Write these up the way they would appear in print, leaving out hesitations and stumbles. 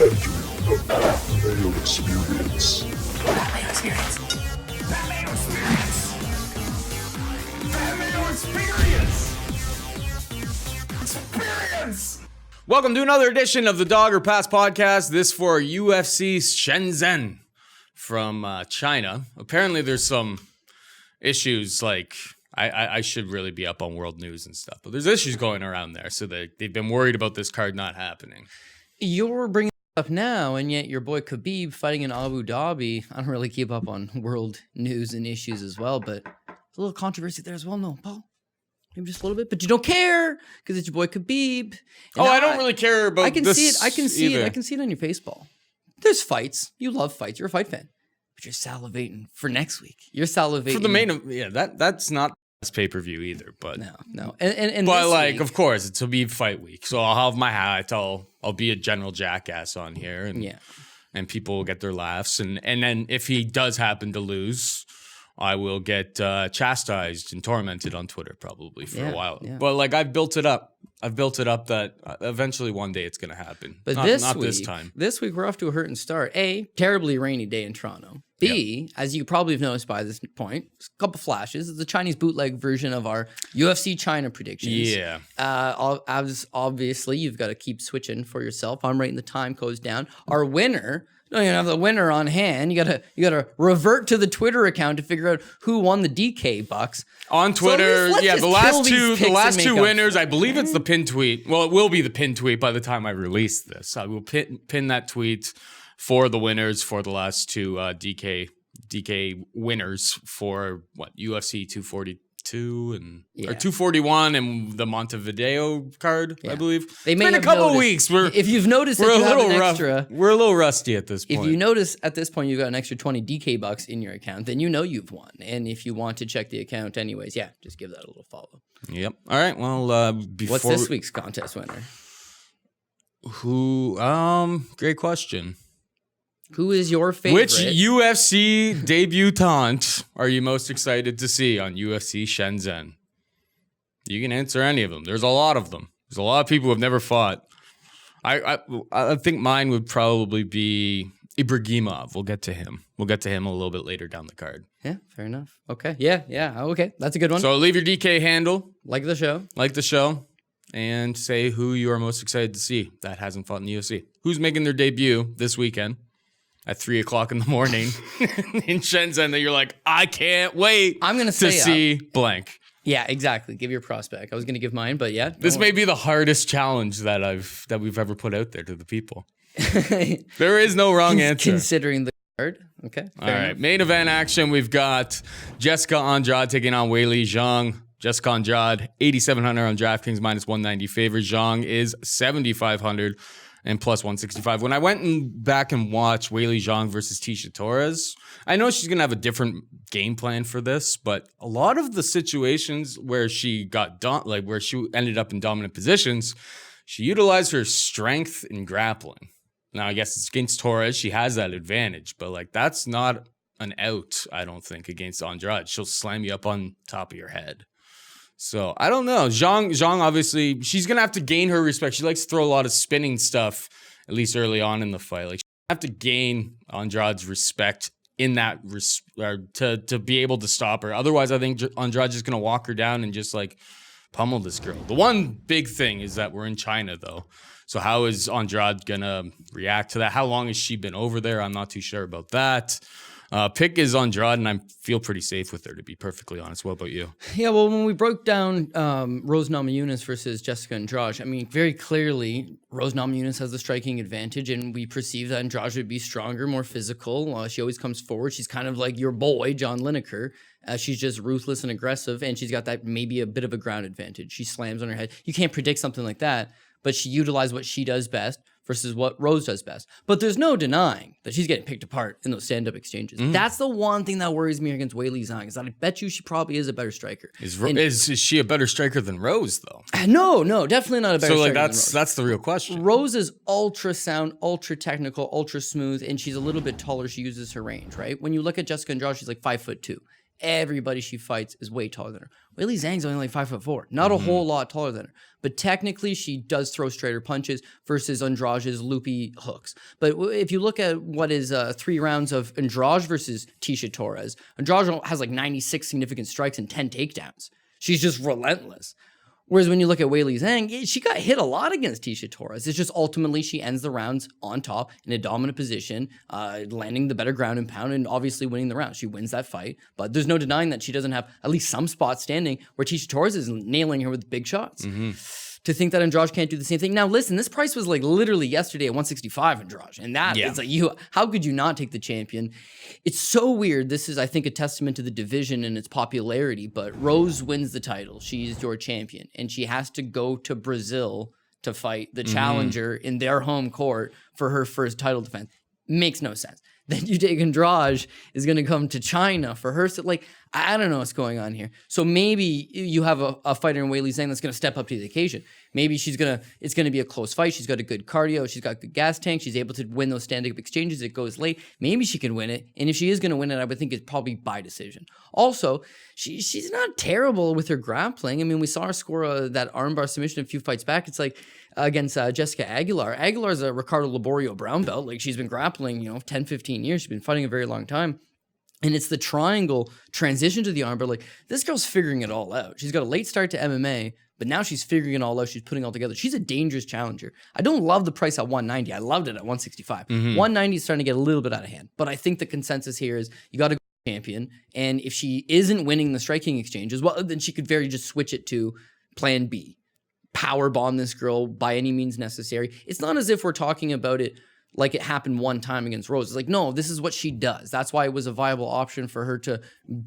Entering the Mayo experience. That Mayo experience. That Mayo experience. That Mayo experience. Experience. Welcome to another edition of the Dogger Pass podcast. This for UFC Shenzhen from China. Apparently there's some issues, like I should really be up on world news and stuff, but there's issues going around there, so they've been worried about this card not happening. You're bringing it up now, and yet your boy Khabib fighting in Abu Dhabi. I don't really keep up on world news and issues as well, but there's a little controversy there as well, no, Paul? Maybe just a little bit, but you don't care because it's your boy Khabib. And I don't really care about I can this see it. I can see either. it. I can see it on your face, Paul. There's fights. You love fights. You're a fight fan, but you're salivating for next week. You're salivating For the main, yeah, that's not this pay-per-view either, but no. And but this like, week, of course, it's a Khabib fight week, so I'll have my hat. I'll be a general jackass on here, and people will get their laughs, and then if he does happen to lose, I will get chastised and tormented on Twitter probably for a while. Yeah. But like, I've built it up that eventually one day it's going to happen. But not this time. This week we're off to a hurting start. A, terribly rainy day in Toronto. B, as you probably have noticed by this point, a couple flashes. It's the Chinese bootleg version of our UFC China predictions. Yeah. Obviously, you've got to keep switching for yourself. I'm writing the time codes down. Our winner. No, you don't have the winner on hand. You gotta revert to the Twitter account to figure out who won the DK bucks on Twitter. So The last two winners. I believe it's the pin tweet. Well, it will be the pin tweet by the time I release this. I will pin that tweet for the winners for the last two DK winners for UFC 242 or 241 and the Montevideo card, I believe. It's been a couple weeks. If you've noticed, we're a little rusty at this point. If you notice at this point you've got an extra 20 DK bucks in your account, then you know you've won. And if you want to check the account anyways, just give that a little follow. Yep. All right. Well, what's this week's contest winner? Great question. Who is your favorite? Which UFC debutante are you most excited to see on UFC Shenzhen? You can answer any of them. There's a lot of them. There's a lot of people who have never fought. I think mine would probably be IBRAGIMOV. We'll get to him. We'll get to him a little bit later down the card. Yeah, fair enough. Okay. Yeah. Okay. That's a good one. So leave your DK handle. Like the show. And say who you are most excited to see that hasn't fought in the UFC. Who's making their debut this weekend at 3 o'clock in the morning in Shenzhen that you're like, I can't wait to see blank. Yeah, exactly. Give your prospect. I was going to give mine, but yeah. This may be the hardest challenge that we've ever put out there to the people. There is no wrong answer. Considering the card. Okay. All right. Main event action. We've got Jessica Andrade taking on Weili Zhang. Jessica Andrade, 8,700 on DraftKings, minus 190 favorite. Zhang is 7,500 and plus 165. When I went back and watched Weili Zhang versus Tecia Torres, I know she's going to have a different game plan for this, but a lot of the situations where she got where she ended up in dominant positions, she utilized her strength in grappling. Now, I guess it's against Torres. She has that advantage, but that's not an out, I don't think, against Andrade. She'll slam you up on top of your head. So, I don't know. Zhang, obviously, she's going to have to gain her respect. She likes to throw a lot of spinning stuff, at least early on in the fight. Like, she have to gain Andrade's respect in that, to be able to stop her. Otherwise, I think Andrade's just going to walk her down and just, pummel this girl. The one big thing is that we're in China, though. So, how is Andrade going to react to that? How long has she been over there? I'm not too sure about that. Pick is Andrade, and I feel pretty safe with her, to be perfectly honest. What about you? Yeah, well, when we broke down Rose Namajunas versus Jessica Andrade, I mean, very clearly, Rose Namajunas has the striking advantage, and we perceive that Andrade would be stronger, more physical. She always comes forward. She's kind of like your boy, John Lineker. She's just ruthless and aggressive, and she's got that maybe a bit of a ground advantage. She slams on her head. You can't predict something like that, but she utilized what she does best versus what Rose does best. But there's no denying that she's getting picked apart in those stand-up exchanges. That's the one thing that worries me against Weili Zhang, is that I bet you she probably is a better striker. Is she a better striker than Rose, though? No, definitely not a better striker than Rose. That's the real question. Rose is ultra sound, ultra technical, ultra smooth, and she's a little bit taller. She uses her range, right? When you look at Jessica Andrade, she's like 5'2". everybody she fights is way taller than her. Weili Zhang's only like 5'4", not a whole lot taller than her. But technically, she does throw straighter punches versus Andrade's loopy hooks. But if you look at what is 3 rounds of Andrade versus Tisha Torres, Andrade has like 96 significant strikes and 10 takedowns. She's just relentless. Whereas when you look at Weili Zhang, she got hit a lot against Tisha Torres. It's just ultimately she ends the rounds on top in a dominant position, landing the better ground and pound and obviously winning the round. She wins that fight, but there's no denying that she doesn't have at least some spots standing where Tisha Torres is nailing her with big shots. To think that Andrade can't do the same thing. Now, listen, this price was like literally yesterday at 165 Andrade, and that it's like how could you not take the champion? It's so weird. This is, I think, a testament to the division and its popularity. But Rose wins the title; she's your champion, and she has to go to Brazil to fight the challenger in their home court for her first title defense. Makes no sense. Then you take Andrade is going to come to China for her. So like, I don't know what's going on here. So maybe you have a fighter in Weili Zhang that's going to step up to the occasion. Maybe it's going to be a close fight. She's got a good cardio. She's got good gas tank. She's able to win those stand-up exchanges. It goes late. Maybe she can win it. And if she is going to win it, I would think it's probably by decision. Also, she's not terrible with her grappling. I mean, we saw her score that armbar submission a few fights back. It's like against Jessica Aguilar. Aguilar's a Ricardo Laborio brown belt. Like she's been grappling, 10, 15 years. She's been fighting a very long time. And it's the triangle transition to the armbar. Like this girl's figuring it all out. She's got a late start to MMA, but now she's figuring it all out. She's putting it all together. She's a dangerous challenger. I don't love the price at 190. I loved it at 165. 190 is starting to get a little bit out of hand. But I think the consensus here is you got to go champion. And if she isn't winning the striking exchanges, well, then she could very just switch it to plan B. Power bomb this girl by any means necessary. It's not as if we're talking about it like it happened one time against Rose. It's like, no, this is what she does. That's why it was a viable option for her to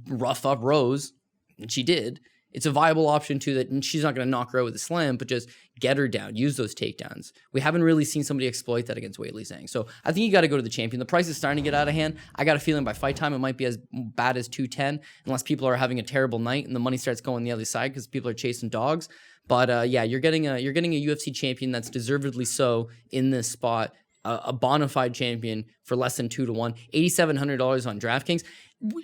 rough up Rose, and she did. It's a viable option too that and she's not going to knock her out with a slam, but just get her down, use those takedowns. We haven't really seen somebody exploit that against Weili Zhang. So I think you got to go to the champion. The price is starting to get out of hand. I got a feeling by fight time it might be as bad as 210 unless people are having a terrible night and the money starts going the other side because people are chasing dogs. But yeah, you're getting a UFC champion that's deservedly so in this spot. A bona fide champion for less than 2-1, $8,700 on DraftKings.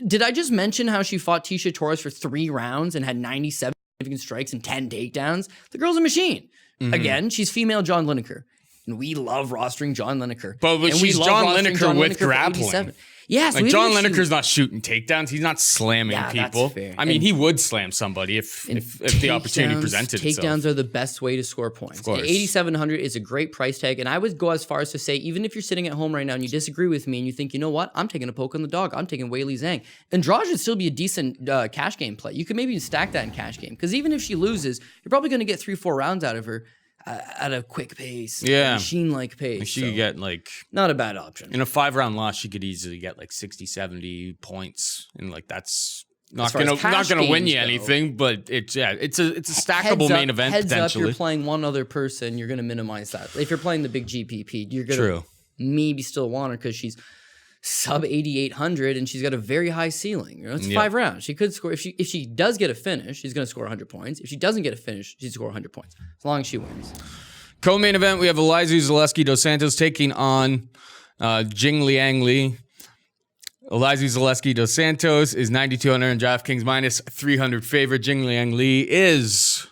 Did I just mention how she fought Tisha Torres for 3 rounds and had 97 significant strikes and 10 takedowns? The girl's a machine. Again, she's female John Lineker. And we love rostering John Lineker. But she's John Lineker with grappling. Yeah, so like John Lineker's not shooting takedowns. He's not slamming people. That's fair. I mean, he would slam somebody if the opportunity presented itself. Takedowns are the best way to score points. $8,700 is a great price tag. And I would go as far as to say, even if you're sitting at home right now and you disagree with me and you think, you know what, I'm taking a poke on the dog. I'm taking Weili Zhang. Andrade should still be a decent cash game play. You could maybe stack that in cash game. Because even if she loses, you're probably going to get 3-4 rounds out of her. At a quick pace, machine-like pace. She could get like not a bad option. In a 5-round loss, she could easily get like 60, 70 points, and like that's not gonna win you anything. But it's a stackable main event potentially. Heads up, you're playing one other person, you're gonna minimize that. If you're playing the big GPP, you're gonna maybe still want her because she's sub 8,800 and she's got a very high ceiling. It's 5 rounds. She could score if she does get a finish, she's gonna score 100 points. If she doesn't get a finish, she'd score 100 points as long as she wins. Co-main event, we have ZALESKI dos Santos taking on Jing Liang Li. ZALESKI dos Santos is 9,200 on DraftKings minus 300 favorite. Jing Liang Li is.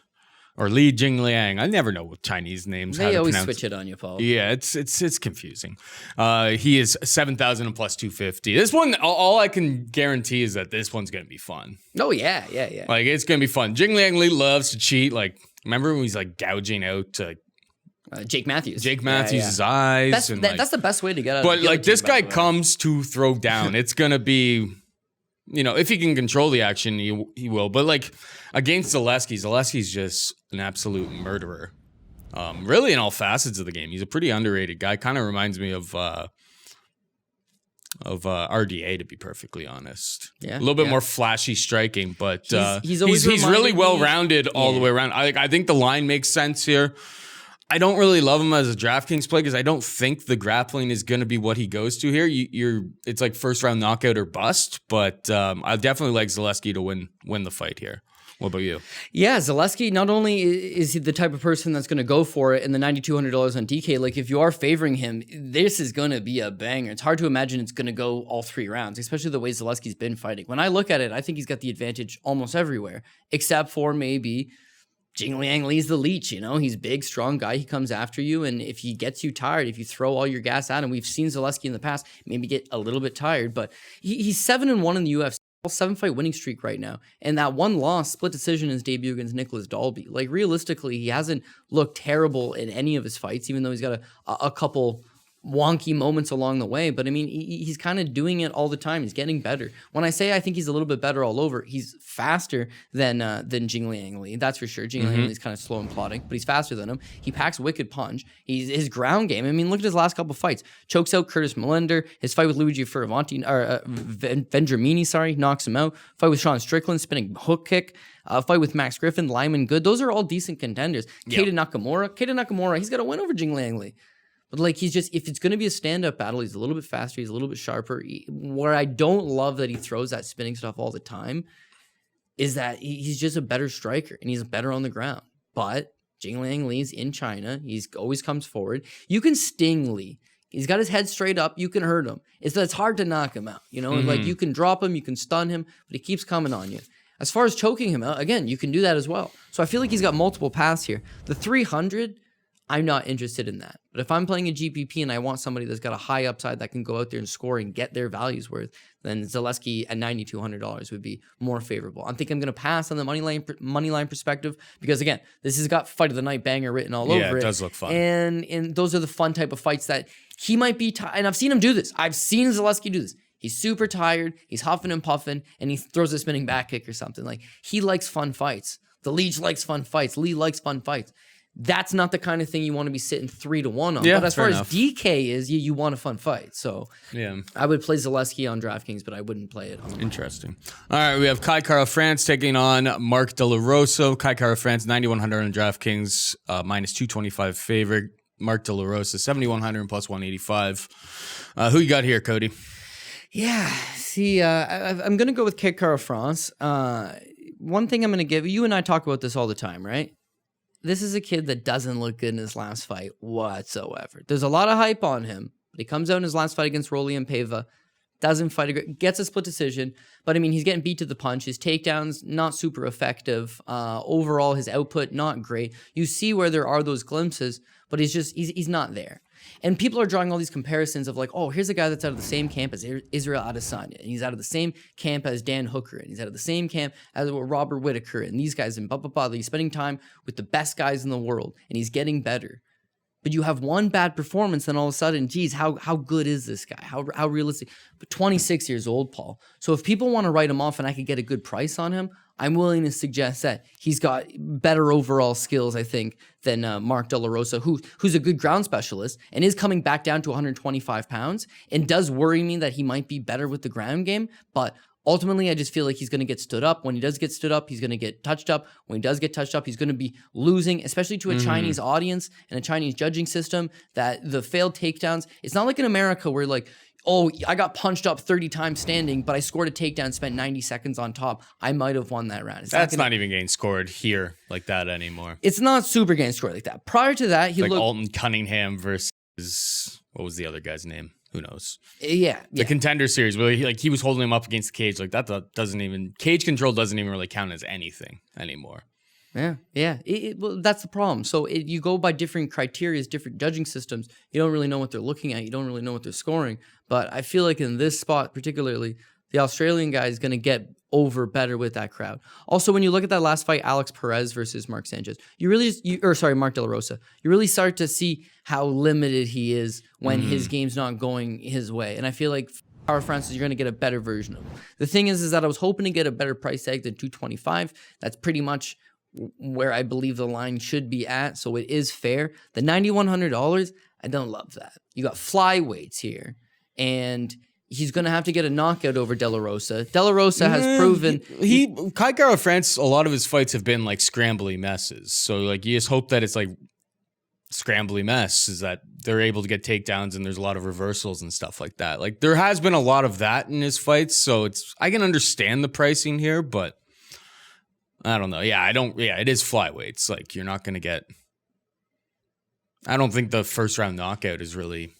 Or Li Jingliang. I never know what Chinese names. They always switch it on you, Paul. Yeah, it's confusing. He is 7,000 and plus 250. This one, all I can guarantee is that this one's gonna be fun. Oh yeah. Like it's gonna be fun. Jing Liang Li loves to cheat. Like remember when he's like gouging out Jake Matthews. Jake Matthews' eyes. That's the best way to get out. But like this guy comes to throw down. It's gonna be. If he can control the action, he will. But like against ZALESKI's just an absolute murderer. Really in all facets of the game. He's a pretty underrated guy. Kind of reminds me of RDA, to be perfectly honest. Yeah, a little bit more flashy striking, but he's really well rounded all the way around. I think the line makes sense here. I don't really love him as a DraftKings play because I don't think the grappling is going to be what he goes to here. It's like first round knockout or bust, but I definitely like ZALESKI to win the fight here. What about you? Yeah, Zaleski, not only is he the type of person that's going to go for it in the $9,200 on DK, like if you are favoring him, this is going to be a banger. It's hard to imagine it's going to go all 3 rounds, especially the way Zaleski's been fighting. When I look at it, I think he's got the advantage almost everywhere, except for maybe Jingliang Li's the leech, you know? He's a big, strong guy. He comes after you, and if he gets you tired, if you throw all your gas at him, we've seen Zaleski in the past maybe get a little bit tired, but he's 7-1 in the UFC. 7-fight winning streak right now, and that one loss, split decision in his debut against Nicholas Dalby. Like realistically, he hasn't looked terrible in any of his fights, even though he's got a couple wonky moments along the way. But I mean, he's kind of doing it all the time. He's getting better. When I say I think he's a little bit better all over, he's faster than Jingliang Li. That's for sure. Jingliang Li is kind of slow and plodding, but he's faster than him. He packs wicked punch. His ground game. I mean, look at his last couple fights. Chokes out Curtis Melender. His fight with Luigi Vendramini, knocks him out. Fight with Sean Strickland, spinning hook kick. Fight with Max Griffin, Lyman Good. Those are all decent contenders. Keita Nakamura, he's got a win over Jingliang Li. But like he's just, if it's going to be a stand-up battle, he's a little bit faster, he's a little bit sharper. Where I don't love that he throws that spinning stuff all the time is that he's just a better striker and he's better on the ground. But Jingliang Li's in China. He's always comes forward. You can sting Li. He's got his head straight up. You can hurt him. It's hard to knock him out. You know, like you can drop him, you can stun him, but he keeps coming on you. As far as choking him out, again, you can do that as well. So I feel like he's got multiple paths here. The 300, I'm not interested in that. But if I'm playing a GPP and I want somebody that's got a high upside that can go out there and score and get their values worth, then Zaleski at $9,200 would be more favorable. I think I'm going to pass on the money line perspective because, again, this has got fight of the night banger written all over it. Yeah, it does look fun. And those are the fun type of fights that he might be tired. And I've seen him do this. I've seen Zaleski do this. He's super tired. He's huffing and puffing, and he throws a spinning back kick or something. Like, he likes fun fights. The Leech likes fun fights. Lee likes fun fights. That's not the kind of thing you want to be sitting 3-1 on. Yeah, but as far as DK is, you want a fun fight. So yeah, I would play Zaleski on DraftKings, but I wouldn't play it on. Interesting. All right, we have Kai Kara France taking on Mark De La Rosa. Kai Kara France, 9,100 on DraftKings, minus 225 favorite. Mark De La Rosa, 7,100 and plus 185. Who you got here, Cody? Yeah, see, I'm going to go with Kai Kara France. One thing I'm going to give you and I talk about this all the time, right? This is a kid that doesn't look good in his last fight whatsoever. There's a lot of hype on him, but he comes out in his last fight against Rolian Pava, doesn't fight, gets a split decision, but I mean, he's getting beat to the punch. His takedowns, not super effective. Overall, his output, not great. You see where there are those glimpses, but he's not there. And people are drawing all these comparisons of like, oh, here's a guy that's out of the same camp as Israel Adesanya, and he's out of the same camp as Dan Hooker, and he's out of the same camp as Robert Whittaker, and these guys, and he's spending time with the best guys in the world, and he's getting better. But you have one bad performance, and all of a sudden, geez, how good is this guy? How realistic? But 26 years old, Paul. So if people want to write him off and I could get a good price on him, I'm willing to suggest that he's got better overall skills, I think, than Mark De La Rosa, who's a good ground specialist and is coming back down to 125 pounds. And does worry me that he might be better with the ground game, but ultimately, I just feel like he's going to get stood up. When he does get stood up, he's going to get touched up. When he does get touched up, he's going to be losing, especially to a Chinese audience and a Chinese judging system, that the failed takedowns, it's not like in America where like, oh, I got punched up 30 times standing, but I scored a takedown, spent 90 seconds on top. I might have won that round. That's not even getting scored here like that anymore. It's not super getting scored like that. Prior to that, he like looked... Alton Cunningham versus, what was the other guy's name? Who knows? Yeah. The Contender Series, where he was holding him up against the cage. Like that doesn't even, cage control doesn't even really count as anything anymore. Yeah. Well, that's the problem. So you go by different criteria, different judging systems. You don't really know what they're looking at. You don't really know what they're scoring. But I feel like in this spot particularly, the Australian guy is going to get over better with that crowd. Also, when you look at that last fight, Alex Perez versus Mark Sanchez, Mark De La Rosa, you really start to see how limited he is when his game's not going his way. And I feel like Kara France, you're going to get a better version of him. The thing is that I was hoping to get a better price tag than 225. That's pretty much where I believe the line should be at, so it is fair. The $9,100, I don't love that. You got flyweights here, and he's going to have to get a knockout over De La Rosa. De La Rosa has proven... Kai Kara France, a lot of his fights have been like scrambly messes, so like you just hope that it's like scrambly mess, is that they're able to get takedowns and there's a lot of reversals and stuff like that. Like there has been a lot of that in his fights, so I can understand the pricing here, but I don't know. Yeah, it is flyweights. Like, you're not going to get. I don't think the first round knockout is really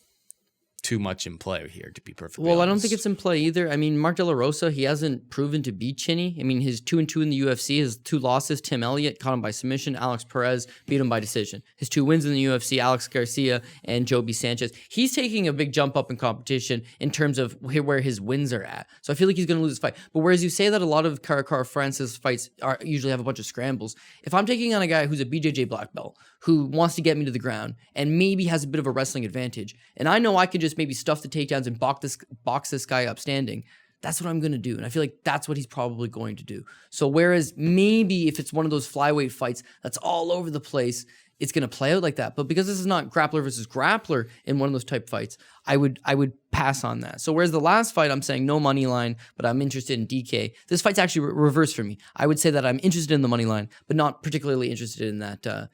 too much in play here, to be perfectly honest. I don't think it's in play either. I mean, Mark De La Rosa, he hasn't proven to beat Chinny. I mean, his 2-2 in the UFC, his 2 losses, Tim Elliott caught him by submission, Alex Perez beat him by decision. His 2 wins in the UFC, Alex Garcia and Joby Sanchez. He's taking a big jump up in competition in terms of where his wins are at. So I feel like he's going to lose this fight. But whereas you say that a lot of Cara Francis fights usually have a bunch of scrambles, if I'm taking on a guy who's a BJJ black belt, who wants to get me to the ground and maybe has a bit of a wrestling advantage, and I know I could just maybe stuff the takedowns and box this guy up standing, that's what I'm going to do. And I feel like that's what he's probably going to do. So whereas maybe if it's one of those flyweight fights that's all over the place, it's going to play out like that. But because this is not grappler versus grappler in one of those type fights, I would pass on that. So whereas the last fight, I'm saying no money line, but I'm interested in DK. This fight's actually reversed for me. I would say that I'm interested in the money line, but not particularly interested in that. And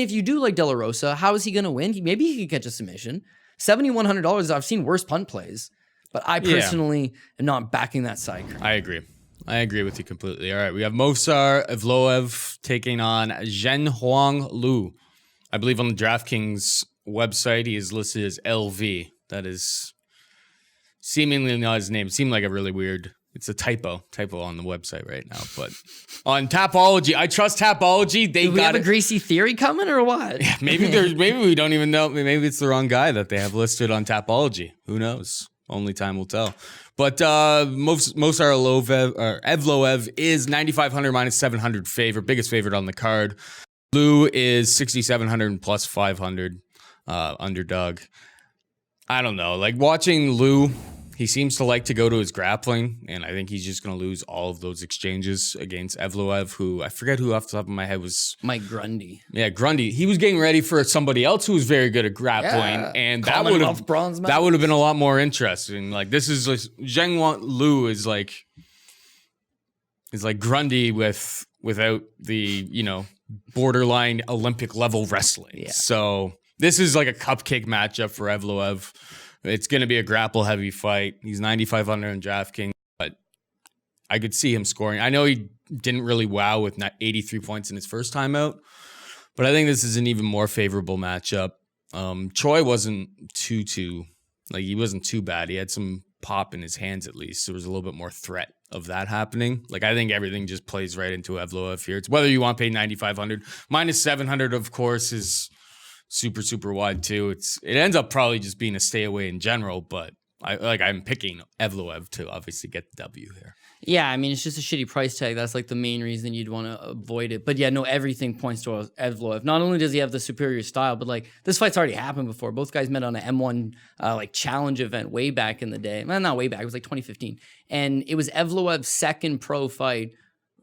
if you do like De La Rosa, how is he going to win? Maybe he could catch a submission. $7,100. I've seen worse punt plays, but I personally am not backing that side. I agree with you completely. All right, we have Movsar EVLOEV taking on Zhenhuang Liu. I believe on the DraftKings website he is listed as LV. That is seemingly not his name. It seemed like a really weird. It's a typo on the website right now. But on Tapology, I trust Tapology. They Do we have a greasy theory coming or what? Yeah, maybe we don't even know. Maybe it's the wrong guy that they have listed on Tapology. Who knows? Only time will tell. But Movsar EVLOEV is 9,500 minus 700 favorite, biggest favorite on the card. Liu is 6,700 and plus 500 underdog. I don't know. Like, watching Liu, he seems to like to go to his grappling, and I think he's just going to lose all of those exchanges against EVLOEV, who I forget who off the top of my head was. Mike Grundy. Yeah, Grundy. He was getting ready for somebody else who was very good at grappling, and that would have been a lot more interesting. Like, this is like, Zhang Liu is like Grundy without the, borderline Olympic level wrestling. Yeah. So this is like a cupcake matchup for EVLOEV. It's going to be a grapple-heavy fight. He's 9,500 on DraftKings, but I could see him scoring. I know he didn't really wow with 83 points in his first time out, but I think this is an even more favorable matchup. Choi wasn't he wasn't too bad. He had some pop in his hands at least. There was a little bit more threat of that happening. Like, I think everything just plays right into EVLOEV here. It's whether you want to pay 9,500. Minus 700, of course, is super, super wide too. It ends up probably just being a stay away in general, but I'm picking EVLOEV to obviously get the W here. Yeah, I mean, it's just a shitty price tag. That's like the main reason you'd want to avoid it. But yeah, no, everything points to EVLOEV. Not only does he have the superior style, but like, this fight's already happened before. Both guys met on an M1 challenge event way back in the day. Well, not way back, it was like 2015. And it was EVLOEV's second pro fight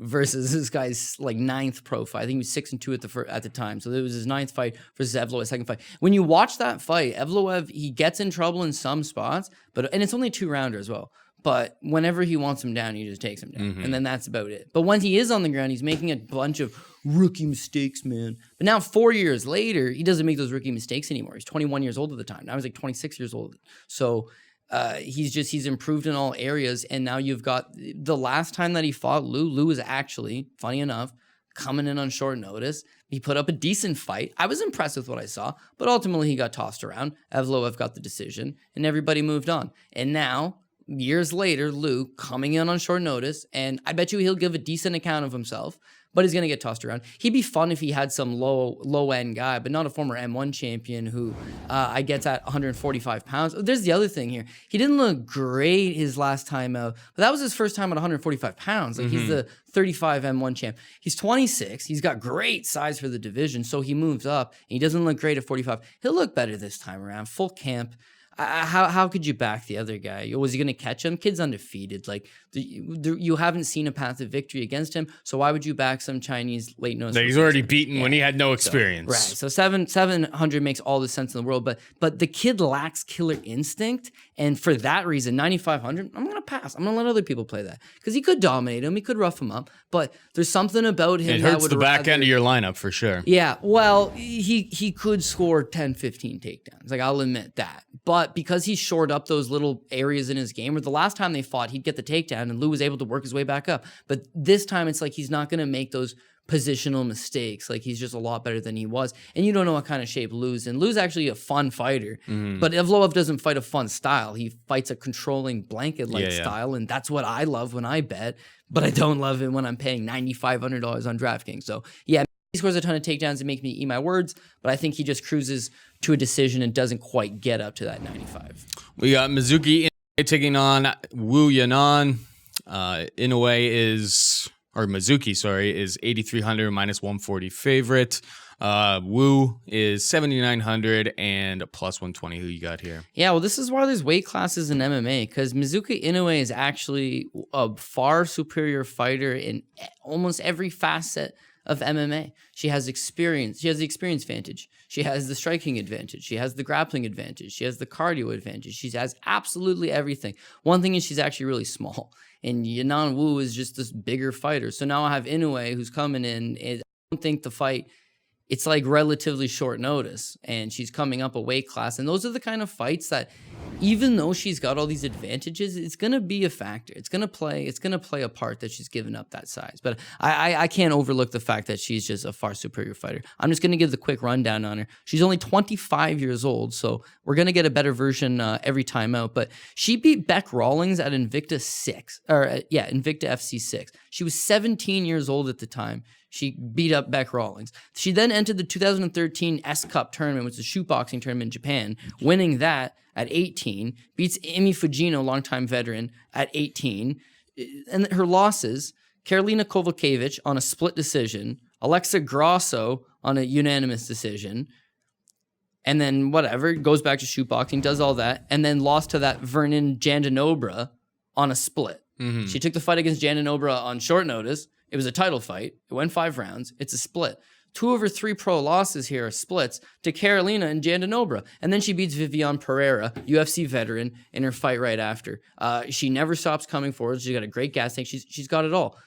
versus this guy's like 9th pro fight. I think he was 6-2 at the time. So it was his 9th fight versus EVLOEV's second fight. When you watch that fight, EVLOEV, he gets in trouble in some spots, and it's only a 2-rounder as well. But whenever he wants him down, he just takes him down. Mm-hmm. And then that's about it. But when he is on the ground, he's making a bunch of rookie mistakes, man. But now 4 years later, he doesn't make those rookie mistakes anymore. He's 21 years old at the time. Now he's like 26 years old. So he's improved in all areas. And now you've got the last time that he fought Liu was actually, funny enough, coming in on short notice. He put up a decent fight. I was impressed with what I saw, but ultimately he got tossed around. EVLOEV got the decision, and everybody moved on. And now, years later, Liu coming in on short notice, and I bet you he'll give a decent account of himself, but he's going to get tossed around. He'd be fun if he had some low-end guy, but not a former M1 champion who I gets at 145 pounds. There's the other thing here. He didn't look great his last time out, but that was his first time at 145 pounds. Like, he's the 35 M1 champ. He's 26. He's got great size for the division, so he moves up, and he doesn't look great at 45. He'll look better this time around. Full camp. How could you back the other guy? Was he going to catch him? Kid's undefeated. Like, you haven't seen a path of victory against him, so why would you back some Chinese late notice? That he's already beaten when he had no experience. So 700 makes all the sense in the world, but the kid lacks killer instinct, and for that reason, 9,500, I'm going to pass. I'm going to let other people play that because he could dominate him, he could rough him up, but there's something about him it that hurts would the back end of your lineup for sure. Yeah, well, he could score 10, 15 takedowns. Like, I'll admit that, but But because he shored up those little areas in his game, where the last time they fought, he'd get the takedown and Lou was able to work his way back up. But this time it's like he's not going to make those positional mistakes. Like he's just a lot better than he was. And you don't know what kind of shape Lou's in. Lou's actually a fun fighter, but EVLOEV doesn't fight a fun style. He fights a controlling blanket-like style, and that's what I love when I bet, but I don't love it when I'm paying $9,500 on DraftKings. So yeah, he scores a ton of takedowns to make me eat my words, but I think he just cruises to a decision and doesn't quite get up to that 95. We got Mizuki taking on Wu Yanan. Inoue is... or Mizuki, sorry, is 8,300 minus 140 favorite. Wu is 7,900 and plus 120. Who you got here? Yeah, well, this is why there's weight classes in MMA, because Mizuki Inoue is actually a far superior fighter in almost every facet of MMA. She has experience. She has the experience advantage. She has the striking advantage. She has the grappling advantage. She has the cardio advantage. She has absolutely everything. One thing is she's actually really small. And Yanan Wu is just this bigger fighter. So now I have Inoue who's coming in. And I don't think the fight, it's like relatively short notice. And she's coming up a weight class. And those are the kind of fights that, even though she's got all these advantages, it's going to be a factor. It's going to play a part that she's given up that size. But I can't overlook the fact that she's just a far superior fighter. I'm just going to give the quick rundown on her. She's only 25 years old, so we're going to get a better version every time out. But she beat Beck Rawlings at Invicta FC 6. She was 17 years old at the time. She beat up Beck Rawlings. She then entered the 2013 S Cup tournament, which is a shoot boxing tournament in Japan, winning that at 18, beats Amy Fujino, longtime veteran, at 18. And her losses, Karolina Kowalkiewicz on a split decision, Alexa Grasso on a unanimous decision, and then whatever, goes back to shoot boxing, does all that, and then lost to that Vernon Jandanobra on a split. She took the fight against Jandanobra on short notice. It was a title fight. It went 5 rounds. It's a split. 2 of her 3 pro losses here are splits to Carolina and Jandanobra. And then she beats Viviane Pereira, UFC veteran, in her fight right after. She never stops coming forward. She's got a great gas tank. She's got it all.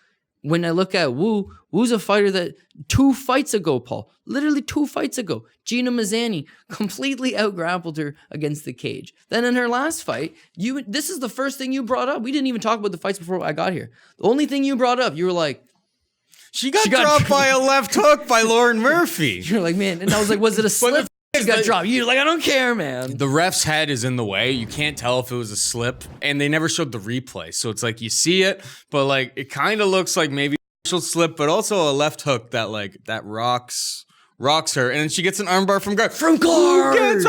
When I look at Wu, Wu's a fighter that 2 fights ago, Paul, literally 2 fights ago, Gina Mazzani completely out-grappled her against the cage. Then in her last fight, this is the first thing you brought up. We didn't even talk about the fights before I got here. The only thing you brought up, you were like, She got dropped by a left hook by Lauren Murphy. You're like, man. And I was like, was it a slip? She got dropped. You're like, I don't care, man. The ref's head is in the way. You can't tell if it was a slip. And they never showed the replay. So it's like you see it, but like it kind of looks like maybe she'll slip, but also a left hook that rocks her, and then she gets an armbar from guard. From guard!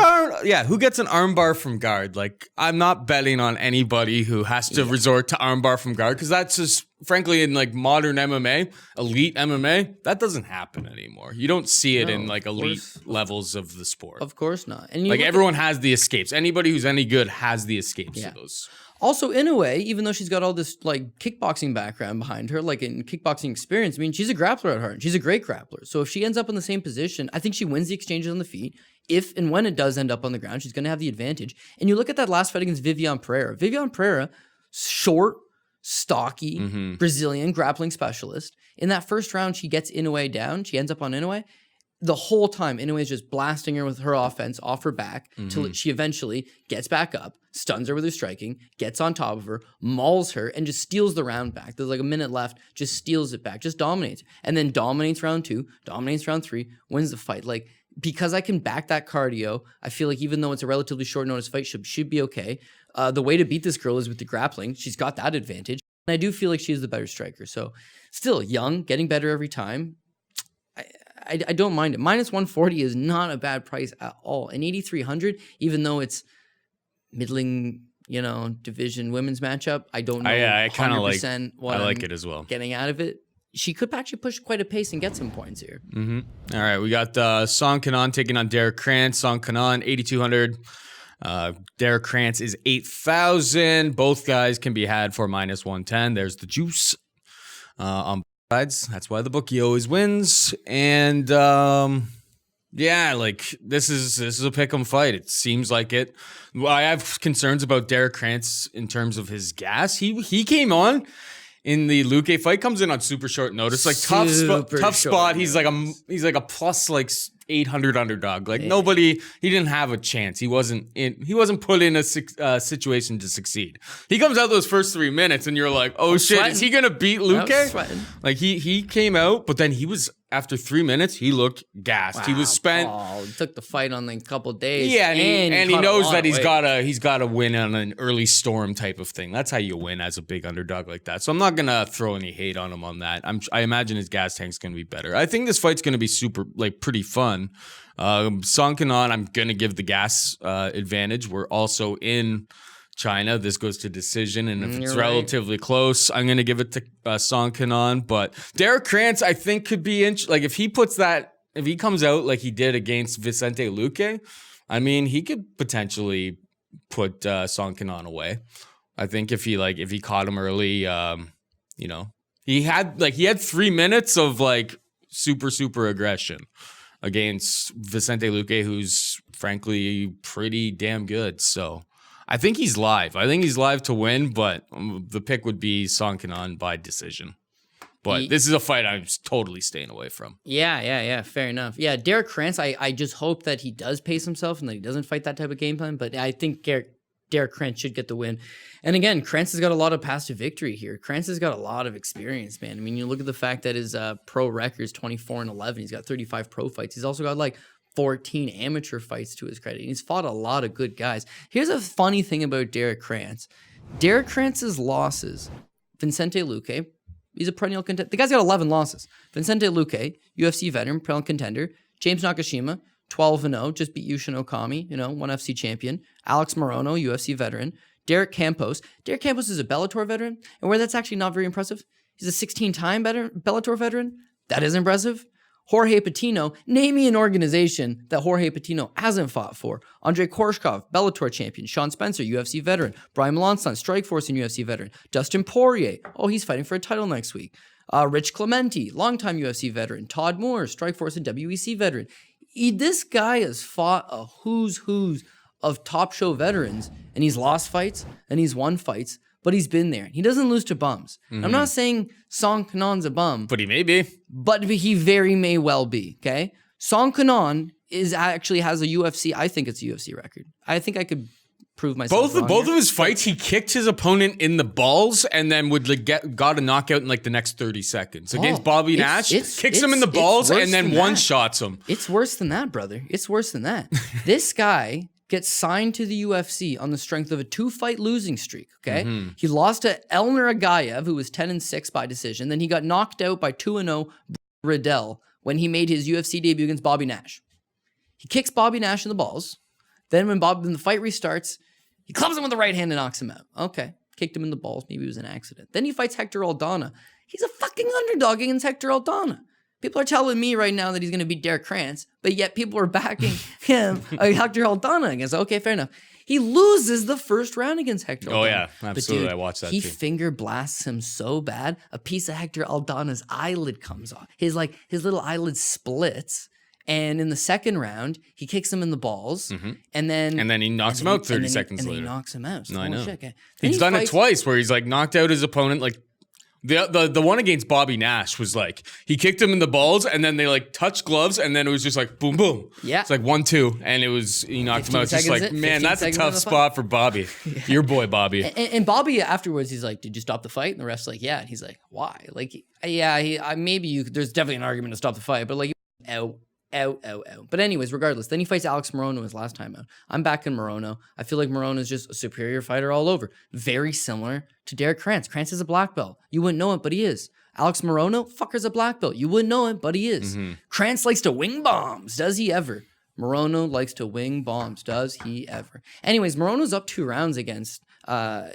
Who gets an armbar from guard? Like, I'm not betting on anybody who has to resort to armbar from guard, because that's just, frankly, in like modern MMA, elite MMA, that doesn't happen anymore. You don't see it in like elite levels of the sport. Of course not. And like everyone has the escapes. Anybody who's any good has the escapes to those. Also, Inoue, even though she's got all this like kickboxing background behind her, like in kickboxing experience, I mean, she's a grappler at heart. She's a great grappler. So if she ends up in the same position, I think she wins the exchanges on the feet. If and when it does end up on the ground, she's going to have the advantage. And you look at that last fight against Viviane Pereira. Viviane Pereira, short, stocky, Brazilian grappling specialist. In that first round, she gets Inoue down. She ends up on Inoue. The whole time, Inoue is just blasting her with her offense off her back till she eventually gets back up, stuns her with her striking, gets on top of her, mauls her, and just steals the round back. There's like a minute left, just steals it back, just dominates. And then dominates round 2, dominates round 3, wins the fight. Like, because I can back that cardio, I feel like even though it's a relatively short notice fight, should be okay. The way to beat this girl is with the grappling. She's got that advantage. And I do feel like she's the better striker. So still young, getting better every time. I don't mind it. Minus 140 is not a bad price at all. And 8,300, even though it's middling, division women's matchup, I don't know. I kind of like what I like I'm it as well. Getting out of it. She could actually push quite a pace and get some points here. All right, we got Song Kanan taking on Derek Krantz. Song Kanan, 8,200. Derek Krantz is 8,000. Both guys can be had for minus 110. There's the juice on both sides. That's why the bookie always wins. And like this is a pick'em fight. It seems like it. Well, I have concerns about Derek Krantz in terms of his gas. He came on in the Luque fight, comes in on super short notice, like tough spot. He's like a plus like 800 underdog. Like nobody, he didn't have a chance. He wasn't put in a situation to succeed. He comes out those first 3 minutes and you're like, oh shit, sweating. is he gonna beat Luque? Sweating. Like he came out, but then he was, after 3 minutes, he looked gassed. He was spent. He took the fight on like a couple of days. Yeah, and he knows that he's got got to win on an early storm type of thing. That's how you win as a big underdog like that. So I'm not gonna throw any hate on him on that. I imagine his gas tank's gonna be better. I think this fight's gonna be pretty fun. Song Kenan, I'm gonna give the gas advantage. We're also in China. This goes to decision, and if it's relatively close, I'm going to give it to Song Kenan. But Derek KRANTZ, I think, could be like if he comes out like he did against Vicente Luque, I mean, he could potentially put Song Kenan away. I think if he caught him early, he had 3 minutes of like super aggression against Vicente Luque, who's frankly pretty damn good. So I think he's live. I think he's live to win, but the pick would be Song Kenan by decision. But this is a fight I'm totally staying away from. Yeah. Fair enough. Yeah, Derek KRANTZ, I just hope that he does pace himself and that he doesn't fight that type of game plan. But I think Derek KRANTZ should get the win. And again, KRANTZ has got a lot of past victory here. KRANTZ has got a lot of experience, man. I mean, you look at the fact that his pro record is 24-11. He's got 35 pro fights. He's also got like 14 amateur fights to his credit. He's fought a lot of good guys. Here's a funny thing about Derek KRANTZ. Derek KRANTZ's losses, Vicente Luque, he's a perennial contender. The guy's got 11 losses. Vicente Luque, UFC veteran, perennial contender. James Nakashima, 12-0, just beat Yushin Okami, one FC champion. Alex Morono, UFC veteran. Derek Campos. Derek Campos is a Bellator veteran, and where that's actually not very impressive, he's a 16-time Bellator veteran. That is impressive. Jorge Patino, name me an organization that Jorge Patino hasn't fought for. Andrei Korshkov, Bellator champion. Sean Spencer, UFC veteran. Brian Melanson, Strikeforce and UFC veteran. Dustin Poirier, he's fighting for a title next week. Rich Clemente, longtime UFC veteran. Todd Moore, Strikeforce and WEC veteran. This guy has fought a who's of top show veterans, and he's lost fights and he's won fights, but he's been there. He doesn't lose to bums. I'm not saying Song Kenan's a bum. But he may be. But he very may well be, okay? Song Kenan actually has a UFC, I think it's a UFC record. I think I could prove myself wrong Both here. of his fights, he kicked his opponent in the balls and then would got a knockout in like the next 30 seconds. Against Bobby Nash, kicks him in the balls and then one-shots him. It's worse than that, brother. It's worse than that. This guy gets signed to the UFC on the strength of a 2-fight losing streak, okay? He lost to Elner Agaev, who was 10-6 by decision. Then he got knocked out by 2-0 Riddell when he made his UFC debut against Bobby Nash. He kicks Bobby Nash in the balls. Then when the fight restarts, he clubs him with the right hand and knocks him out. Okay, kicked him in the balls. Maybe it was an accident. Then he fights Hector Aldana. He's a fucking underdog against Hector Aldana. People are telling me right now that he's going to beat Derek KRANTZ, but yet people are backing him, Hector Aldana against. Okay, fair enough. He loses the first round against Hector Aldana. Oh, yeah, absolutely. Dude, I watched that he too. finger blasts him so bad, a piece of Hector Aldana's eyelid comes off. His little eyelid splits. And in the second round, he kicks him in the balls, and then he knocks him out 30 seconds later. And then he knocks him out. So, I know. shit, okay. He's done it twice where he's like knocked out his opponent. Like the one against Bobby Nash was like he kicked him in the balls and then they like touched gloves and then it was just like boom boom. Yeah. It's like 1-2 and he knocked him out. It's just like, man, that's a tough in the spot for Bobby. Your boy Bobby. And Bobby afterwards, he's like, "Did you stop the fight?" And the ref's like, "Yeah." And he's like, "Why?" Like, yeah, there's definitely an argument to stop the fight, but like, out. But anyways, regardless, then he fights Alex Morono his last time out. I'm back in Morono. I feel like Morono is just a superior fighter all over. Very similar to Derek KRANTZ. KRANTZ is a black belt. You wouldn't know it, but he is. Alex Morono, fucker's a black belt. You wouldn't know it, but he is. KRANTZ likes to wing bombs. Does he ever? Morono likes to wing bombs. Does he ever? Anyways, Morono's up 2 rounds against Song.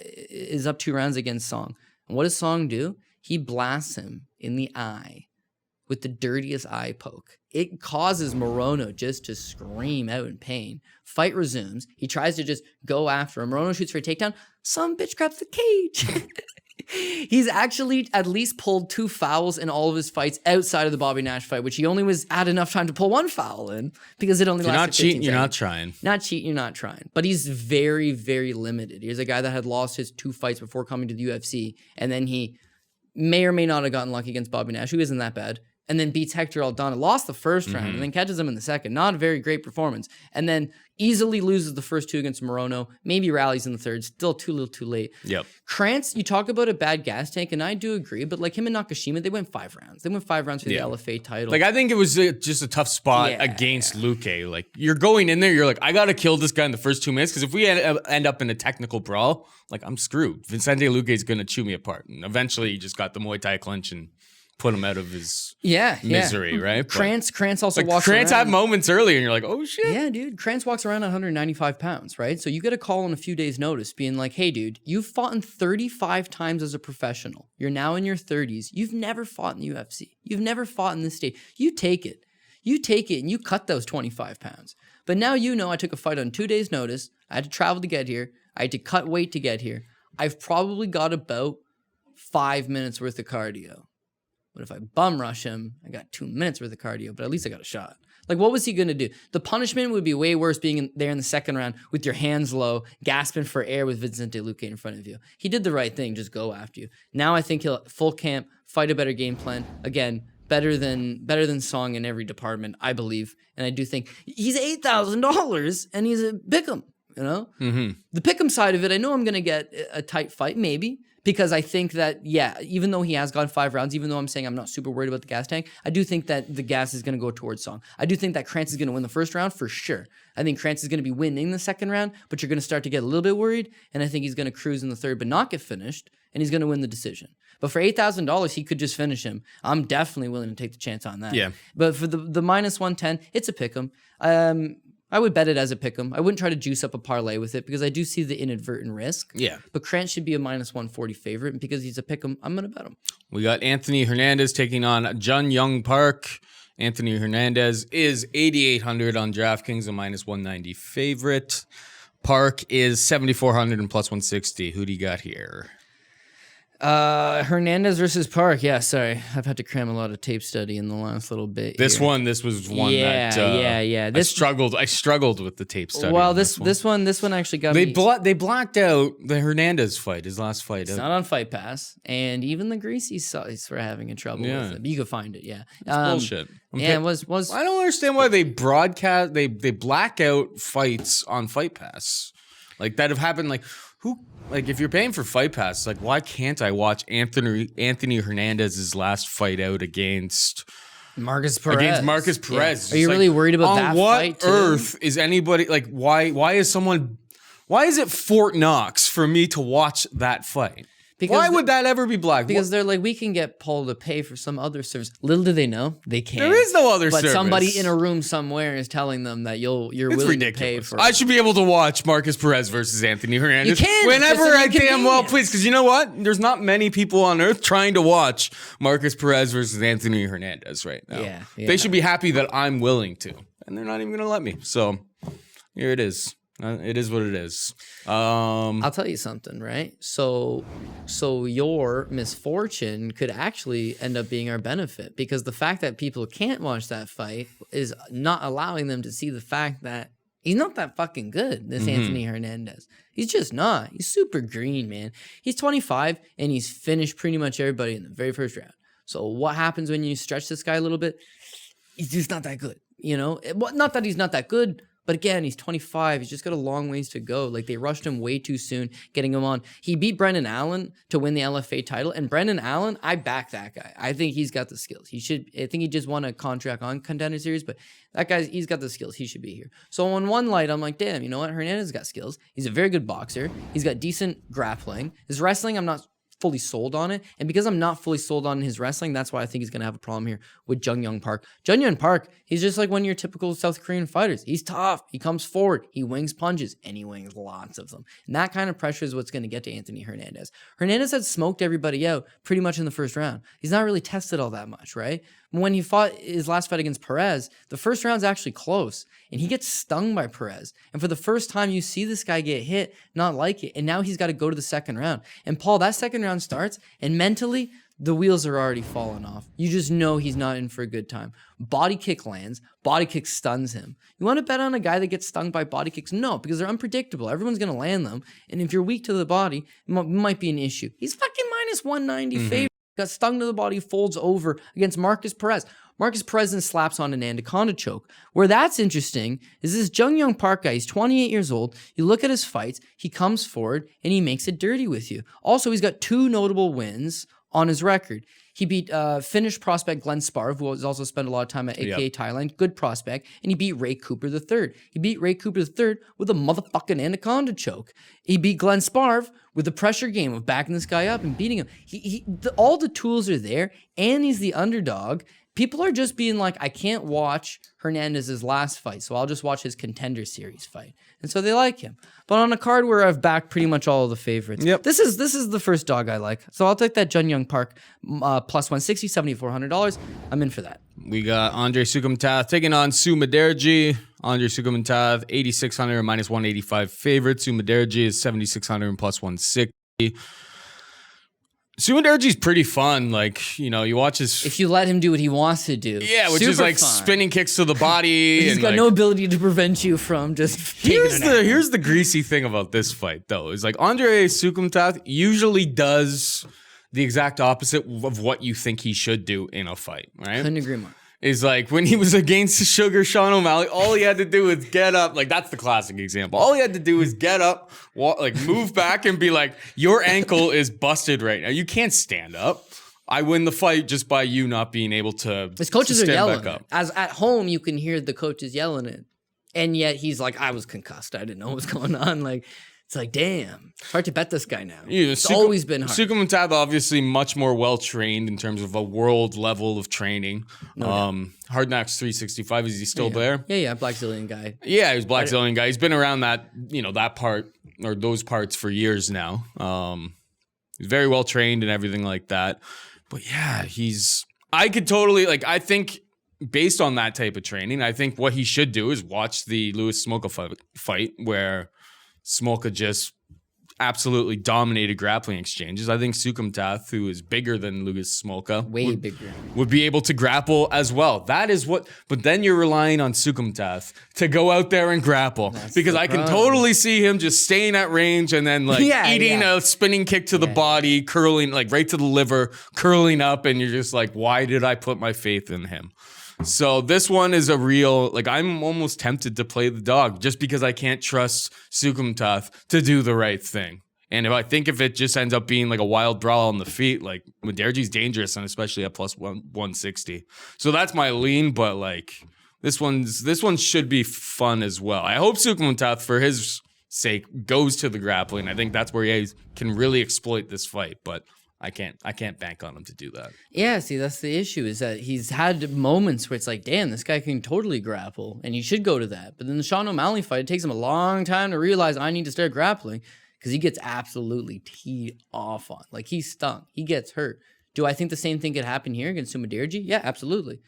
And what does Song do? He blasts him in the eye with the dirtiest eye poke. It causes Morono just to scream out in pain. Fight resumes. He tries to just go after him. Morono shoots for a takedown. Some bitch grabs the cage. He's actually at least pulled 2 fouls in all of his fights outside of the Bobby Nash fight, which he only had enough time to pull 1 foul in because it only lasted 15 not cheating, seconds. you're not trying. Not cheating, you're not trying. But he's very, very limited. He's a guy that had lost his 2 fights before coming to the UFC, and then he may or may not have gotten lucky against Bobby Nash, who isn't that bad. and then beats Hector Aldana, lost the first round, and then catches him in the second. Not a very great performance. And then easily loses the first 2 against Morono, maybe rallies in the third, still too little too late. Yep. KRANTZ, you talk about a bad gas tank, and I do agree, but like him and Nakashima, they went 5 rounds. They went 5 rounds for the LFA title. Like, I think it was just a tough spot against Luque. Like, you're going in there, you're like, I got to kill this guy in the first 2 minutes, because if we end up in a technical brawl, like, I'm screwed. Vicente Luque is going to chew me apart. And eventually, he just got the Muay Thai clinch and put him out of his misery, right? KRANTZ also walks KRANTZ around. had moments earlier, and you're like, oh, shit. Yeah, dude. KRANTZ walks around at 195 pounds, right? So you get a call in a few days' notice being like, hey, dude, you've fought in 35 times as a professional. You're now in your 30s. You've never fought in the UFC. You've never fought in this state. You take it. You take it, and you cut those 25 pounds. But now you know I took a fight on 2 days' notice. I had to travel to get here. I had to cut weight to get here. I've probably got about 5 minutes worth of cardio. But if I bum rush him, I got 2 minutes worth of cardio, but at least I got a shot. Like, what was he going to do? The punishment would be way worse being there in the second round with your hands low, gasping for air with Vicente Luque in front of you. He did the right thing, just go after you. Now I think he'll full camp, fight a better game plan. Again, better than Song in every department, I believe. And I do think he's $8,000 and he's a pick'em, you know? The pick'em side of it, I know I'm going to get a tight fight, maybe. Because I think that, even though he has gone 5 rounds, even though I'm saying I'm not super worried about the gas tank, I do think that the gas is going to go towards Song. I do think that KRANTZ is going to win the first round for sure. I think KRANTZ is going to be winning the second round, but you're going to start to get a little bit worried, and I think he's going to cruise in the third but not get finished, and he's going to win the decision. But for $8,000, he could just finish him. I'm definitely willing to take the chance on that. Yeah. But for the minus 110, it's a pick 'em. I would bet it as a pick'em. I wouldn't try to juice up a parlay with it because I do see the inadvertent risk. Yeah. But KRANTZ should be a minus 140 favorite, and because he's a pick'em, I'm going to bet him. We got Anthony Hernandez taking on Jun Park. Anthony Hernandez is 8,800 on DraftKings, a minus 190 favorite. Park is 7,400 and plus 160. Who do you got here? Hernandez versus Park. Yeah, sorry. I've had to cram a lot of tape study in the last little bit. This was one that I struggled with the tape study. Well, this one actually got me. They blacked out the Hernandez fight, his last fight. It's not on Fight Pass, and even the Greasy sites were having trouble with it. But you could find it. Yeah, it's bullshit. It was. I don't understand why they broadcast. They black out fights on Fight Pass, like that have happened. Like who? Like, if you're paying for Fight Pass, like, why can't I watch Anthony Hernandez's last fight out against Marcus Perez? Yeah. Are you really worried about that fight, too? On what earth is anybody, like, why is it Fort Knox for me to watch that fight? Why would that ever be black? Because they're like, we can get Paul to pay for some other service. Little do they know, they can't. There is no other service. But somebody in a room somewhere is telling them that you're willing to pay for it. I should be able to watch Marcus Perez versus Anthony Hernandez. You can. Whenever I damn well please. Because you know what? There's not many people on earth trying to watch Marcus Perez versus Anthony Hernandez right now. Yeah. They should be happy that I'm willing to. And they're not even going to let me. So here it is. It is what it is. I'll tell you something, right? So your misfortune could actually end up being our benefit, because the fact that people can't watch that fight is not allowing them to see the fact that he's not that fucking good, this Anthony Hernandez. He's just not. He's super green, man. He's 25, and he's finished pretty much everybody in the very first round. So what happens when you stretch this guy a little bit? He's just not that good, you know? Not that he's not that good, but again, he's 25. He's just got a long ways to go. Like, they rushed him way too soon, getting him on. He beat Brendan Allen to win the LFA title. And Brendan Allen, I back that guy. I think he's got the skills. I think he just won a contract on Contender Series, but that guy's, he's got the skills. He should be here. So on one light, I'm like, damn, you know what? Hernandez got skills. He's a very good boxer. He's got decent grappling. His wrestling, I'm not fully sold on it. And because I'm not fully sold on his wrestling, that's why I think he's going to have a problem here with Jung Park. Jung Park, he's just like one of your typical South Korean fighters. He's tough. He comes forward. He wings punches, and he wings lots of them. And that kind of pressure is what's going to get to Anthony Hernandez. Hernandez had smoked everybody out pretty much in the first round. He's not really tested all that much, right? When he fought his last fight against Perez, the first round's actually close, and he gets stung by Perez. And for the first time, you see this guy get hit, not like it, and now he's got to go to the second round. And Paul, that second round starts, and mentally, the wheels are already falling off. You just know he's not in for a good time. Body kick lands, body kick stuns him. You want to bet on a guy that gets stung by body kicks? No, because they're unpredictable. Everyone's going to land them, and if you're weak to the body, it might be an issue. He's fucking minus 190 favorite. Got stung to the body, folds over against Marcus Perez. Marcus Perez slaps on an anaconda choke. Where that's interesting is this Jung Young Park guy. He's 28 years old. You look at his fights, he comes forward and he makes it dirty with you. Also, he's got 2 notable wins on his record. He beat Finnish prospect Glenn Sparv, who has also spent a lot of time at AKA Thailand, good prospect, and he beat Ray Cooper III. He beat Ray Cooper III with a motherfucking anaconda choke. He beat Glenn Sparv with the pressure game of backing this guy up and beating him. All the tools are there, and he's the underdog. People are just being like, I can't watch Hernandez's last fight, so I'll just watch his Contender Series fight. And so they like him. But on a card where I've backed pretty much all of the favorites, this is the first dog I like. So I'll take that Jun Young Park plus 160, $7,400. I'm in for that. We got Andre SOUKHAMTHATH taking on MUDAERJI. Andre SOUKHAMTHATH, 8,600 minus 185 favorite. MUDAERJI is 7,600 plus 160. MUDAERJI's pretty fun. Like, you know, you watch his... If you let him do what he wants to do. Yeah, which super is like fun. spinning kicks to the body. He's got like, no ability to prevent you from just Here's the greasy thing about this fight, though. Is like Andre SOUKHAMTHATH usually does the exact opposite of what you think he should do in a fight, right? Couldn't agree more. Is like when he was against Sugar Sean O'Malley, all he had to do was get up. Like, that's the classic example. All he had to do was get up, walk, like move back and be like, your ankle is busted right now. You can't stand up. I win the fight just by you not being able to. His coaches to are stand yelling. back up. As at home, you can hear the coaches yelling it. And yet he's like, I was concussed. I didn't know what was going on. Like, it's like, damn. It's hard to bet this guy now. Yeah, it's always been hard. SOUKHAMTHATH obviously much more well-trained in terms of a world level of training. Hard Knocks 365, is he still there? Yeah, Black Zillion guy. Yeah, he was Black Zillion guy. He's been around that, you know, that part or those parts for years now. He's very well-trained and everything like that. But yeah, I could totally, like, I think based on that type of training, I think what he should do is watch the Lewis Smolka fight where Smolka just absolutely dominated grappling exchanges. I think SOUKHAMTHATH, who is bigger than Lewis Smolka, Way bigger. would be able to grapple as well. That is what, but then you're relying on SOUKHAMTHATH to go out there and grapple. Because I can totally see him just staying at range and then like eating a spinning kick to the body, curling, like right to the liver, curling up, and you're just like, why did I put my faith in him? So this one is a real, like, I'm almost tempted to play the dog just because I can't trust SOUKHAMTHATH to do the right thing. And if it just ends up being like a wild brawl on the feet, like MUDAERJI's dangerous, and especially at plus 160. So that's my lean, but like this one should be fun as well. I hope SOUKHAMTHATH, for his sake, goes to the grappling. I think that's where he can really exploit this fight, but I can't bank on him to do that. Yeah, see, that's the issue, is that he's had moments where it's like, damn, this guy can totally grapple, and he should go to that. But then the Sean O'Malley fight, it takes him a long time to realize I need to start grappling, because he gets absolutely teed off on. Like, he's stung. He gets hurt. Do I think the same thing could happen here against MUDAERJI? Yeah, absolutely.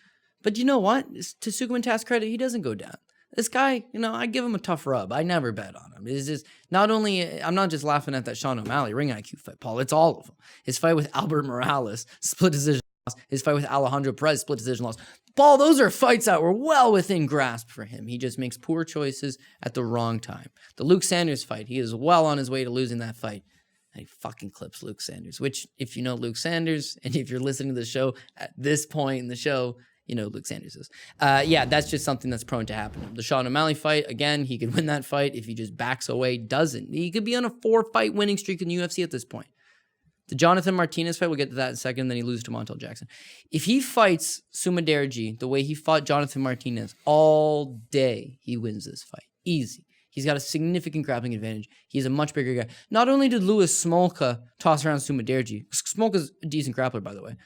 But you know what? To SOUKHAMTHATH's credit, he doesn't go down. This guy, you know, I give him a tough rub. I never bet on him. It's just not only, I'm not just laughing at that Sean O'Malley ring IQ fight, Paul. It's all of them. His fight with Albert Morales, split decision loss. His fight with Alejandro Perez, split decision loss. Paul, those are fights that were well within grasp for him. He just makes poor choices at the wrong time. The Luke Sanders fight, he is well on his way to losing that fight. And he fucking clips Luke Sanders, which, if you know Luke Sanders, and if you're listening to the show at this point in the show, you know Luke Sanders is. Yeah, that's just something that's prone to happen. The Sean O'Malley fight, again, he could win that fight if he just backs away, doesn't. He could be on a 4-fight winning streak in the UFC at this point. The Jonathan Martinez fight, we'll get to that in a second, then he loses to Montel Jackson. If he fights MUDAERJI the way he fought Jonathan Martinez all day, he wins this fight. Easy. He's got a significant grappling advantage. He's a much bigger guy. Not only did Lewis Smolka toss around MUDAERJI, Smolka's a decent grappler, by the way,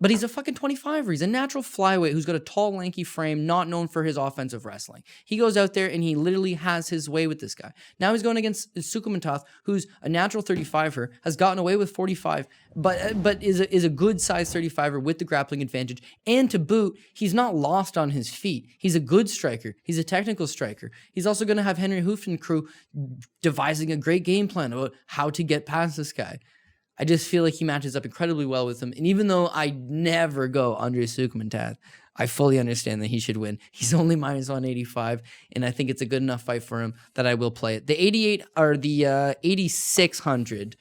but he's a fucking 25er. He's a natural flyweight who's got a tall, lanky frame, not known for his offensive wrestling. He goes out there and he literally has his way with this guy. Now he's going against SOUKHAMTHATH, who's a natural 35er, has gotten away with 45, but is a good size 35er with the grappling advantage. And to boot, he's not lost on his feet. He's a good striker. He's a technical striker. He's also going to have Henry Hooft and crew devising a great game plan about how to get past this guy. I just feel like he matches up incredibly well with him. And even though I never go Andre SOUKHAMTHATH, I fully understand that he should win. He's only minus 185, and I think it's a good enough fight for him that I will play it. The 88 or the 8600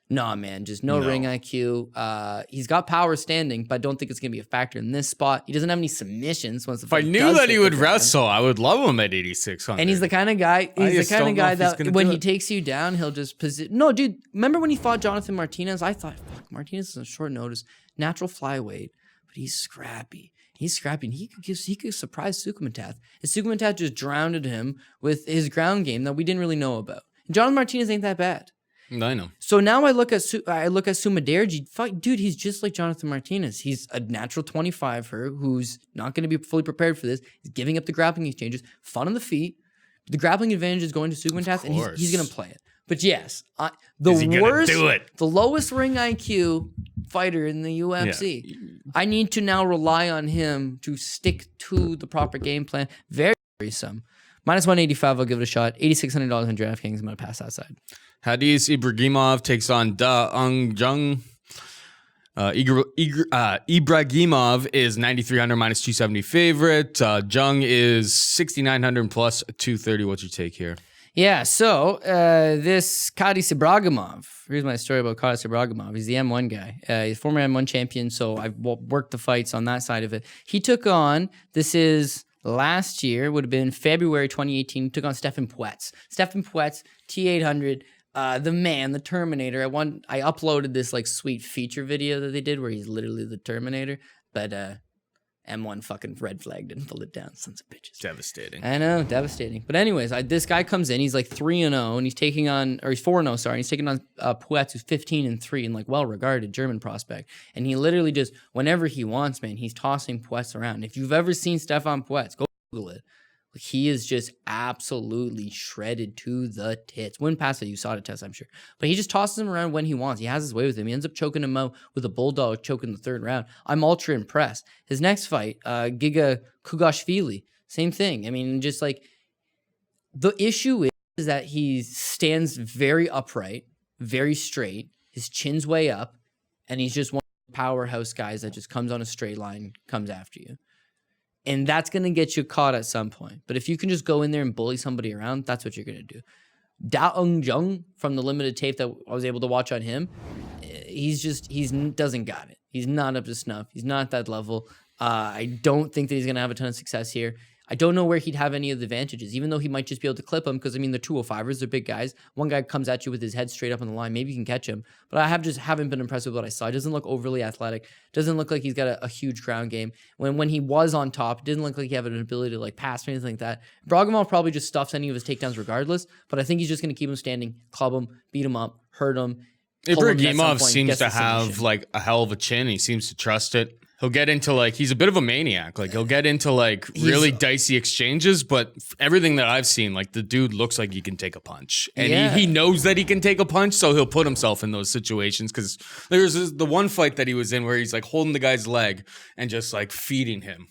Nah, man, just no ring IQ. He's got power standing, but I don't think it's going to be a factor in this spot. He doesn't have any submissions. Once the If I fight knew does that he hit would the ground. wrestle, I would love him at 8,600. And he's the kind of guy. I He's just the kind don't of know guy if he's that gonna when do he it. takes you down, he'll just position. No, dude. Remember when he fought Jonathan Martinez? I thought, fuck, Martinez is on short notice, natural flyweight, but he's scrappy. He's scrappy, and he could surprise SOUKHAMTHATH. And SOUKHAMTHATH just drowned him with his ground game that we didn't really know about. And Jonathan Martinez ain't that bad. I know. So now I look at MUDAERJI. Fuck, dude, he's just like Jonathan Martinez. He's a natural 25-er who's not going to be fully prepared for this. He's giving up the grappling exchanges, fun on the feet. The grappling advantage is going to SOUKHAMTHATH, and he's going to play it. But yes, the worst, the lowest ring IQ fighter in the UFC. Yeah. I need to now rely on him to stick to the proper game plan. Very worrisome. -185, I'll give it a shot. $8,600 on DraftKings. I'm going to pass that side. Hadis Ibragimov takes on Zhang. Ibragimov is 9,300 -270 favorite. Zhang is 6,900 plus 230. What's your take here? Yeah, so this Cody Ibragimov, here's my story about Cody Ibragimov. He's the M1 guy. He's former M1 champion, so I've worked the fights on that side of it. He took on, this is last year, would have been February 2018, took on Stefan Puetz. Stefan Puetz, T800, the man, the Terminator. I uploaded this like sweet feature video that they did where he's literally the Terminator, but M1 fucking red flagged and pulled it down. Sons of bitches. Devastating. I know, devastating. But anyways, this guy comes in. He's like 3-0, and he's taking on, or he's 4-0. Sorry, he's taking on Puetz, who's 15-3, and like well-regarded German prospect. And he literally just, whenever he wants, man, he's tossing Puetz around. If you've ever seen Stefan Puetz, go Google it. He is just absolutely shredded to the tits. Wouldn't pass it. You saw the test, I'm sure. But he just tosses him around when he wants. He has his way with him. He ends up choking him out with a bulldog choke in the third round. I'm ultra impressed. His next fight, Giga Kugashvili, same thing. I mean, just like the issue is that he stands very upright, very straight. His chin's way up, and he's just one of the powerhouse guys that just comes on a straight line, comes after you. And that's going to get you caught at some point. But if you can just go in there and bully somebody around, that's what you're going to do. Zhang, from the limited tape that I was able to watch on him, he doesn't got it. He's not up to snuff. He's not at that level. I don't think that he's going to have a ton of success here. I don't know where he'd have any of the advantages, even though he might just be able to clip him because, I mean, they're 205ers, they're big guys. One guy comes at you with his head straight up on the line. Maybe you can catch him. But I haven't been impressed with what I saw. He doesn't look overly athletic. Doesn't look like he's got a huge ground game. When he was on top, it didn't look like he had an ability to like pass or anything like that. Ibragimov probably just stuffs any of his takedowns regardless, but I think he's just going to keep him standing, club him, beat him up, hurt him. Ibragimov seems to have like a hell of a chin. He seems to trust it. He'll get into like, he's a bit of a maniac. Like he'll get into like really dicey exchanges, but everything that I've seen, like the dude looks like he can take a punch. And he knows that he can take a punch, so he'll put himself in those situations. Because there's the one fight that he was in where he's like holding the guy's leg and just like feeding him.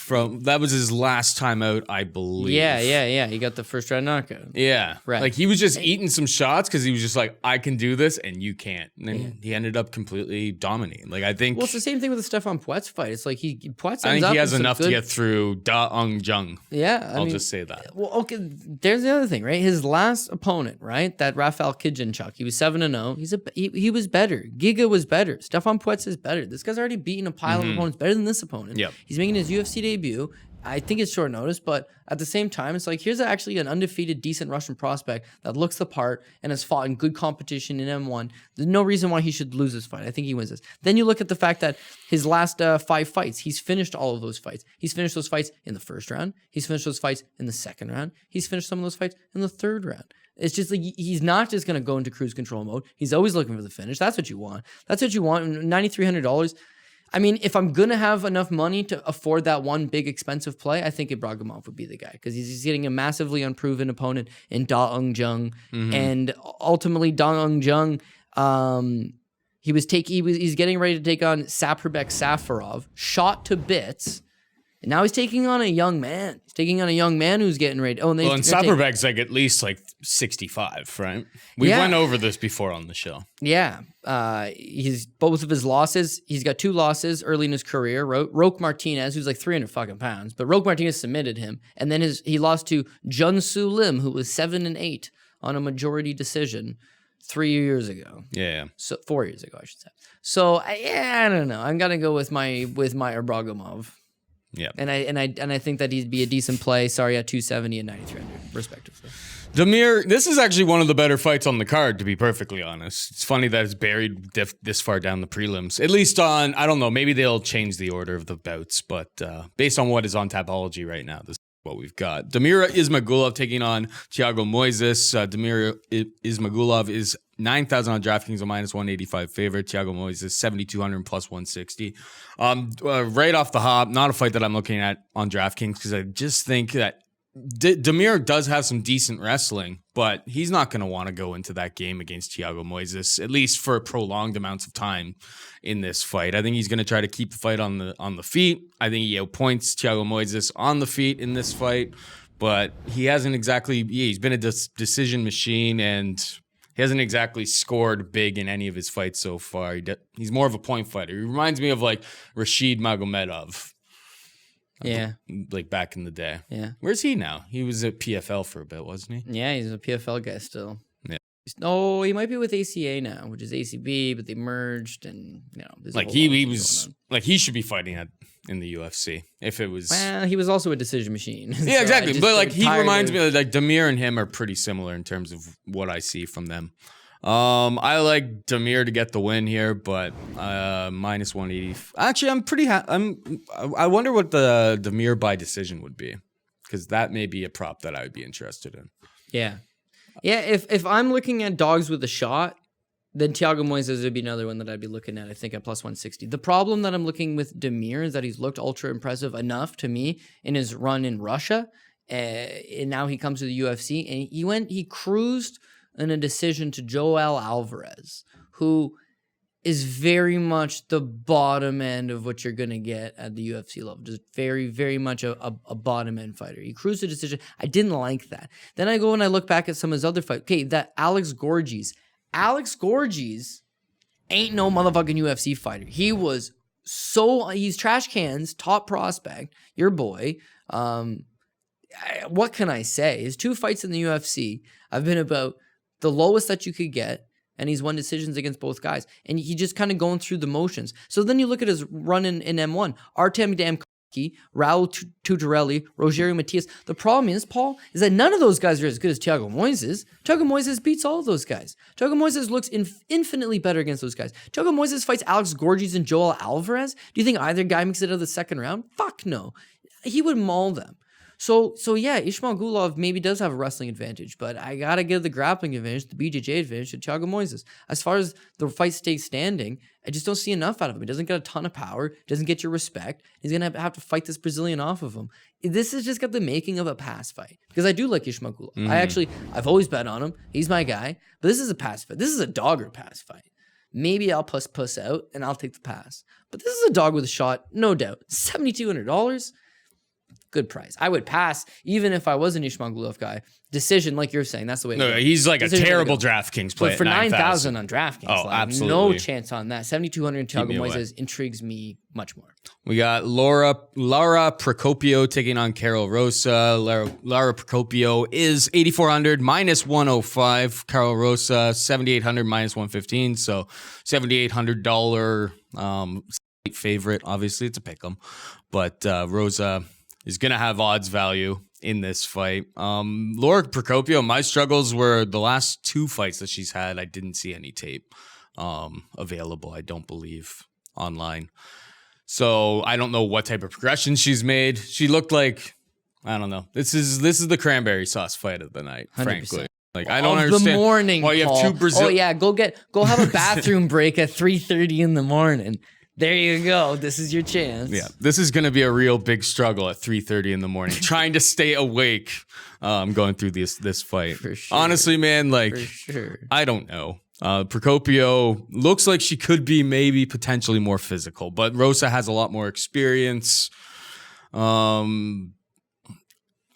That was his last time out, I believe. Yeah. He got the first round knockout. Yeah. Right. Like he was just eating some shots because he was just like, I can do this and you can't. And then he ended up completely dominating. Like I think. Well, it's the same thing with the Stefan Puetz fight. It's like Puetz. I think he has enough to get through Zhang. Yeah. I'll just say that. Well, okay. There's the other thing, right? His last opponent, right? That Rafael Kijinchuk. He was 7-0. He was better. Giga was better. Stefan Puetz is better. This guy's already beaten a pile of opponents better than this opponent. Yep. He's making his UFC debut. I think it's short notice, but at the same time, it's like here's actually an undefeated, decent Russian prospect that looks the part and has fought in good competition in M1. There's no reason why he should lose this fight. I think he wins this. Then you look at the fact that his last 5 fights, he's finished all of those fights. He's finished those fights in the first round. He's finished those fights in the second round. He's finished some of those fights in the third round. It's just like he's not just going to go into cruise control mode. He's always looking for the finish. That's what you want. That's what you want. $9,300. I mean, if I'm going to have enough money to afford that one big expensive play, I think Ibragimov would be the guy because he's getting a massively unproven opponent in Zhang. And ultimately, Zhang, he's getting ready to take on Saprbek Safarov, shot to bits. And now he's taking on a young man. He's taking on a young man who's getting ready. And Saprbek's like at least like 65, right? We went over this before on the show. Yeah. He's both of his losses. He's got 2 losses early in his career. Roque Martinez, who's like 300 fucking pounds, but Roque Martinez submitted him. And then he lost to Junsu Lim, who was 7-8 on a majority decision. 3 years ago. Yeah. So 4 years ago, I should say. So I don't know. I'm gonna go with my IBRAGIMOV. Yeah. And I think that he'd be a decent play. Sorry, at 270 and 9,300 respectively. Demir, this is actually one of the better fights on the card, to be perfectly honest. It's funny that it's buried this far down the prelims. At least on, I don't know, maybe they'll change the order of the bouts, but based on what is on Tapology right now, this is what we've got. Damir Ismagulov taking on Thiago Moises. Damir Ismagulov is 9,000 on DraftKings, a minus 185 favorite. Thiago Moises 7,200 plus 160. Right off the hop, not a fight that I'm looking at on DraftKings because I just think that Damir does have some decent wrestling, but he's not going to want to go into that game against Thiago Moises, at least for prolonged amounts of time in this fight. I think he's going to try to keep the fight on the feet. I think he outpoints Thiago Moises on the feet in this fight, but he hasn't exactly, he's been a decision machine and he hasn't exactly scored big in any of his fights so far. He's more of a point fighter. He reminds me of like Rashid Magomedov. Yeah. Like back in the day. Yeah. Where's he now? He was at PFL for a bit, wasn't he? Yeah, he's a PFL guy still. Yeah. No, he might be with ACA now, which is ACB, but they merged and there's like he was like he should be fighting in the UFC if it was. Well, he was also a decision machine. Yeah, so exactly. But like he reminds of... me of like Damir and him are pretty similar in terms of what I see from them. I like Damir to get the win here, but minus 180. Actually, I'm pretty. I wonder what the Damir by decision would be, because that may be a prop that I would be interested in. Yeah, yeah. If I'm looking at dogs with a shot, then Thiago Moises would be another one that I'd be looking at. I think at plus 160. The problem that I'm looking with Damir is that he's looked ultra impressive enough to me in his run in Russia, and now he comes to the UFC and he cruised in a decision to Joel Alvarez, who is very much the bottom end of what you're going to get at the UFC level. Just very, very much a bottom end fighter. He cruised a decision. I didn't like that. Then I go and I look back at some of his other fights. Okay, that Alex Gorgees. Alex Gorgees ain't no motherfucking UFC fighter. He's trash cans, top prospect, your boy. What can I say? His 2 fights in the UFC have been about the lowest that you could get, and he's won decisions against both guys. And he just kind of going through the motions. So then you look at his run in M1. Artem Damkowski, Raul Tutorelli, Rogerio Matias. The problem is, Paul, is that none of those guys are as good as Thiago Moises. Thiago Moises beats all of those guys. Thiago Moises looks infinitely better against those guys. Thiago Moises fights Alex Gorgees and Joel Alvarez. Do you think either guy makes it out of the second round? Fuck no. He would maul them. So yeah, Ismagulov maybe does have a wrestling advantage, but I gotta give the grappling advantage, the BJJ advantage to Thiago Moises. As far as the fight stays standing, I just don't see enough out of him. He doesn't get a ton of power, doesn't get your respect. He's gonna have to fight this Brazilian off of him. This has just got the making of a pass fight, because I do like Ismagulov. I've always bet on him. He's my guy, but this is a pass fight. This is a dog or pass fight. Maybe I'll puss out and I'll take the pass, but this is a dog with a shot, no doubt. $7,200. Good price. I would pass even if I was an Ismagulov guy. Decision, like you're saying, that's the way. No, he's like decision a terrible DraftKings play. But for 9,000 on DraftKings, absolutely, no chance on that. 7,200 Thiago Moises intrigues me much more. We got Lara Procopio taking on Carol Rosa. Lara Procopio is 8,400 minus 105. Carol Rosa 7,800 minus 115. So $7,800 favorite. Obviously, it's a pick'em, but Rosa is going to have odds value in this fight. Laura Procopio, my struggles were the last 2 fights that she's had. I didn't see any tape available, I don't believe, online. So I don't know what type of progression she's made. She looked like, I don't know. This is the cranberry sauce fight of the night, 100%. Frankly. Like, I don't understand. The morning, why you have 2 Brazil. Oh yeah, go have a bathroom break at 3:30 in the morning. There you go. This is your chance. Yeah, this is going to be a real big struggle at 3:30 in the morning, trying to stay awake going through this fight. For sure. Honestly, man, like, for sure. I don't know. Procopio looks like she could be maybe potentially more physical, but Rosa has a lot more experience.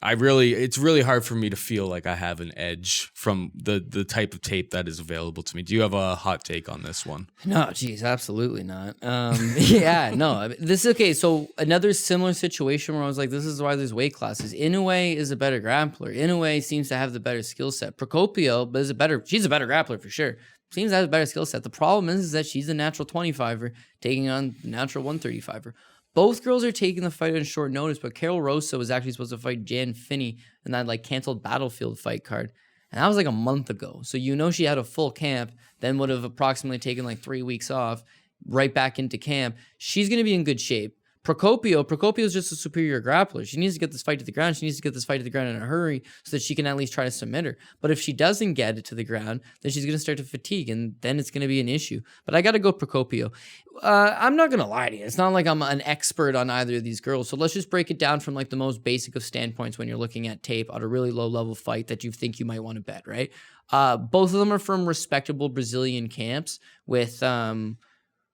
it's really hard for me to feel like I have an edge from the type of tape that is available to me. Do you have a hot take on this one? No, geez, absolutely not. Yeah, no, this is okay. So another similar situation where I was like, this is why there's weight classes. INOUE is a better grappler. INOUE seems to have the better skill set. Procopio, but she's a better grappler for sure. Seems to have a better skill set. The problem is that she's a natural 25er taking on the natural 135er. Both girls are taking the fight on short notice, but Carol Rosa was actually supposed to fight Jan Finney in that like canceled Battlefield fight card. And that was like a month ago. So she had a full camp, then would have approximately taken like 3 weeks off, right back into camp. She's going to be in good shape. Procopio is just a superior grappler. She needs to get this fight to the ground. She needs to get this fight to the ground in a hurry so that she can at least try to submit her. But if she doesn't get it to the ground, then she's going to start to fatigue, and then it's going to be an issue. But I got to go Procopio. I'm not going to lie to you. It's not like I'm an expert on either of these girls. So let's just break it down from like the most basic of standpoints when you're looking at tape on a really low-level fight that you think you might want to bet, right? Both of them are from respectable Brazilian camps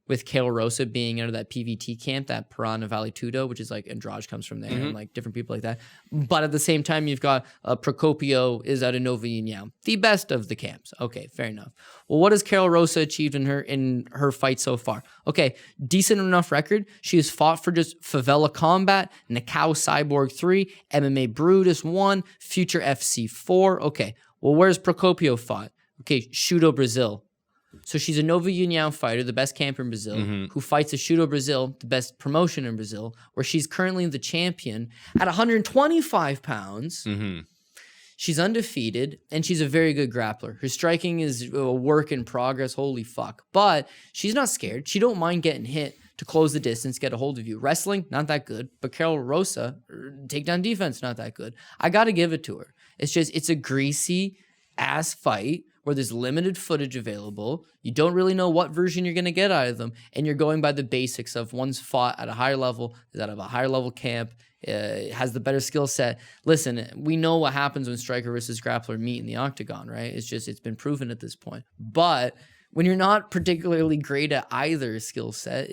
with Carol Rosa being out of that PVT camp, that Piranha Valley Tudo, which is like Andrade comes from there, and like different people like that. But at the same time, you've got Procopio is out of Nova União, the best of the camps. Okay, fair enough. Well, what has Carol Rosa achieved in her fight so far? Okay, decent enough record. She has fought for just Favela Combat, Nakao Cyborg 3, MMA Brutus 1, Future FC 4. Okay, well, where's Procopio fought? Okay, Shudo Brazil. So she's a Nova União fighter, the best camp in Brazil, who fights a Shudo Brazil, the best promotion in Brazil, where she's currently the champion at 125 pounds. She's undefeated, and she's a very good grappler. Her striking is a work in progress, holy fuck. But she's not scared. She don't mind getting hit to close the distance, get a hold of you. Wrestling, not that good. But Carol Rosa, takedown defense, not that good. I got to give it to her. It's a greasy ass fight where there's limited footage available. You don't really know what version you're going to get out of them, and you're going by the basics of one's fought at a higher level, is out of a higher level camp, has the better skill set. Listen, we know what happens when striker versus grappler meet in the octagon, right? It's been proven at this point. But when you're not particularly great at either skill set,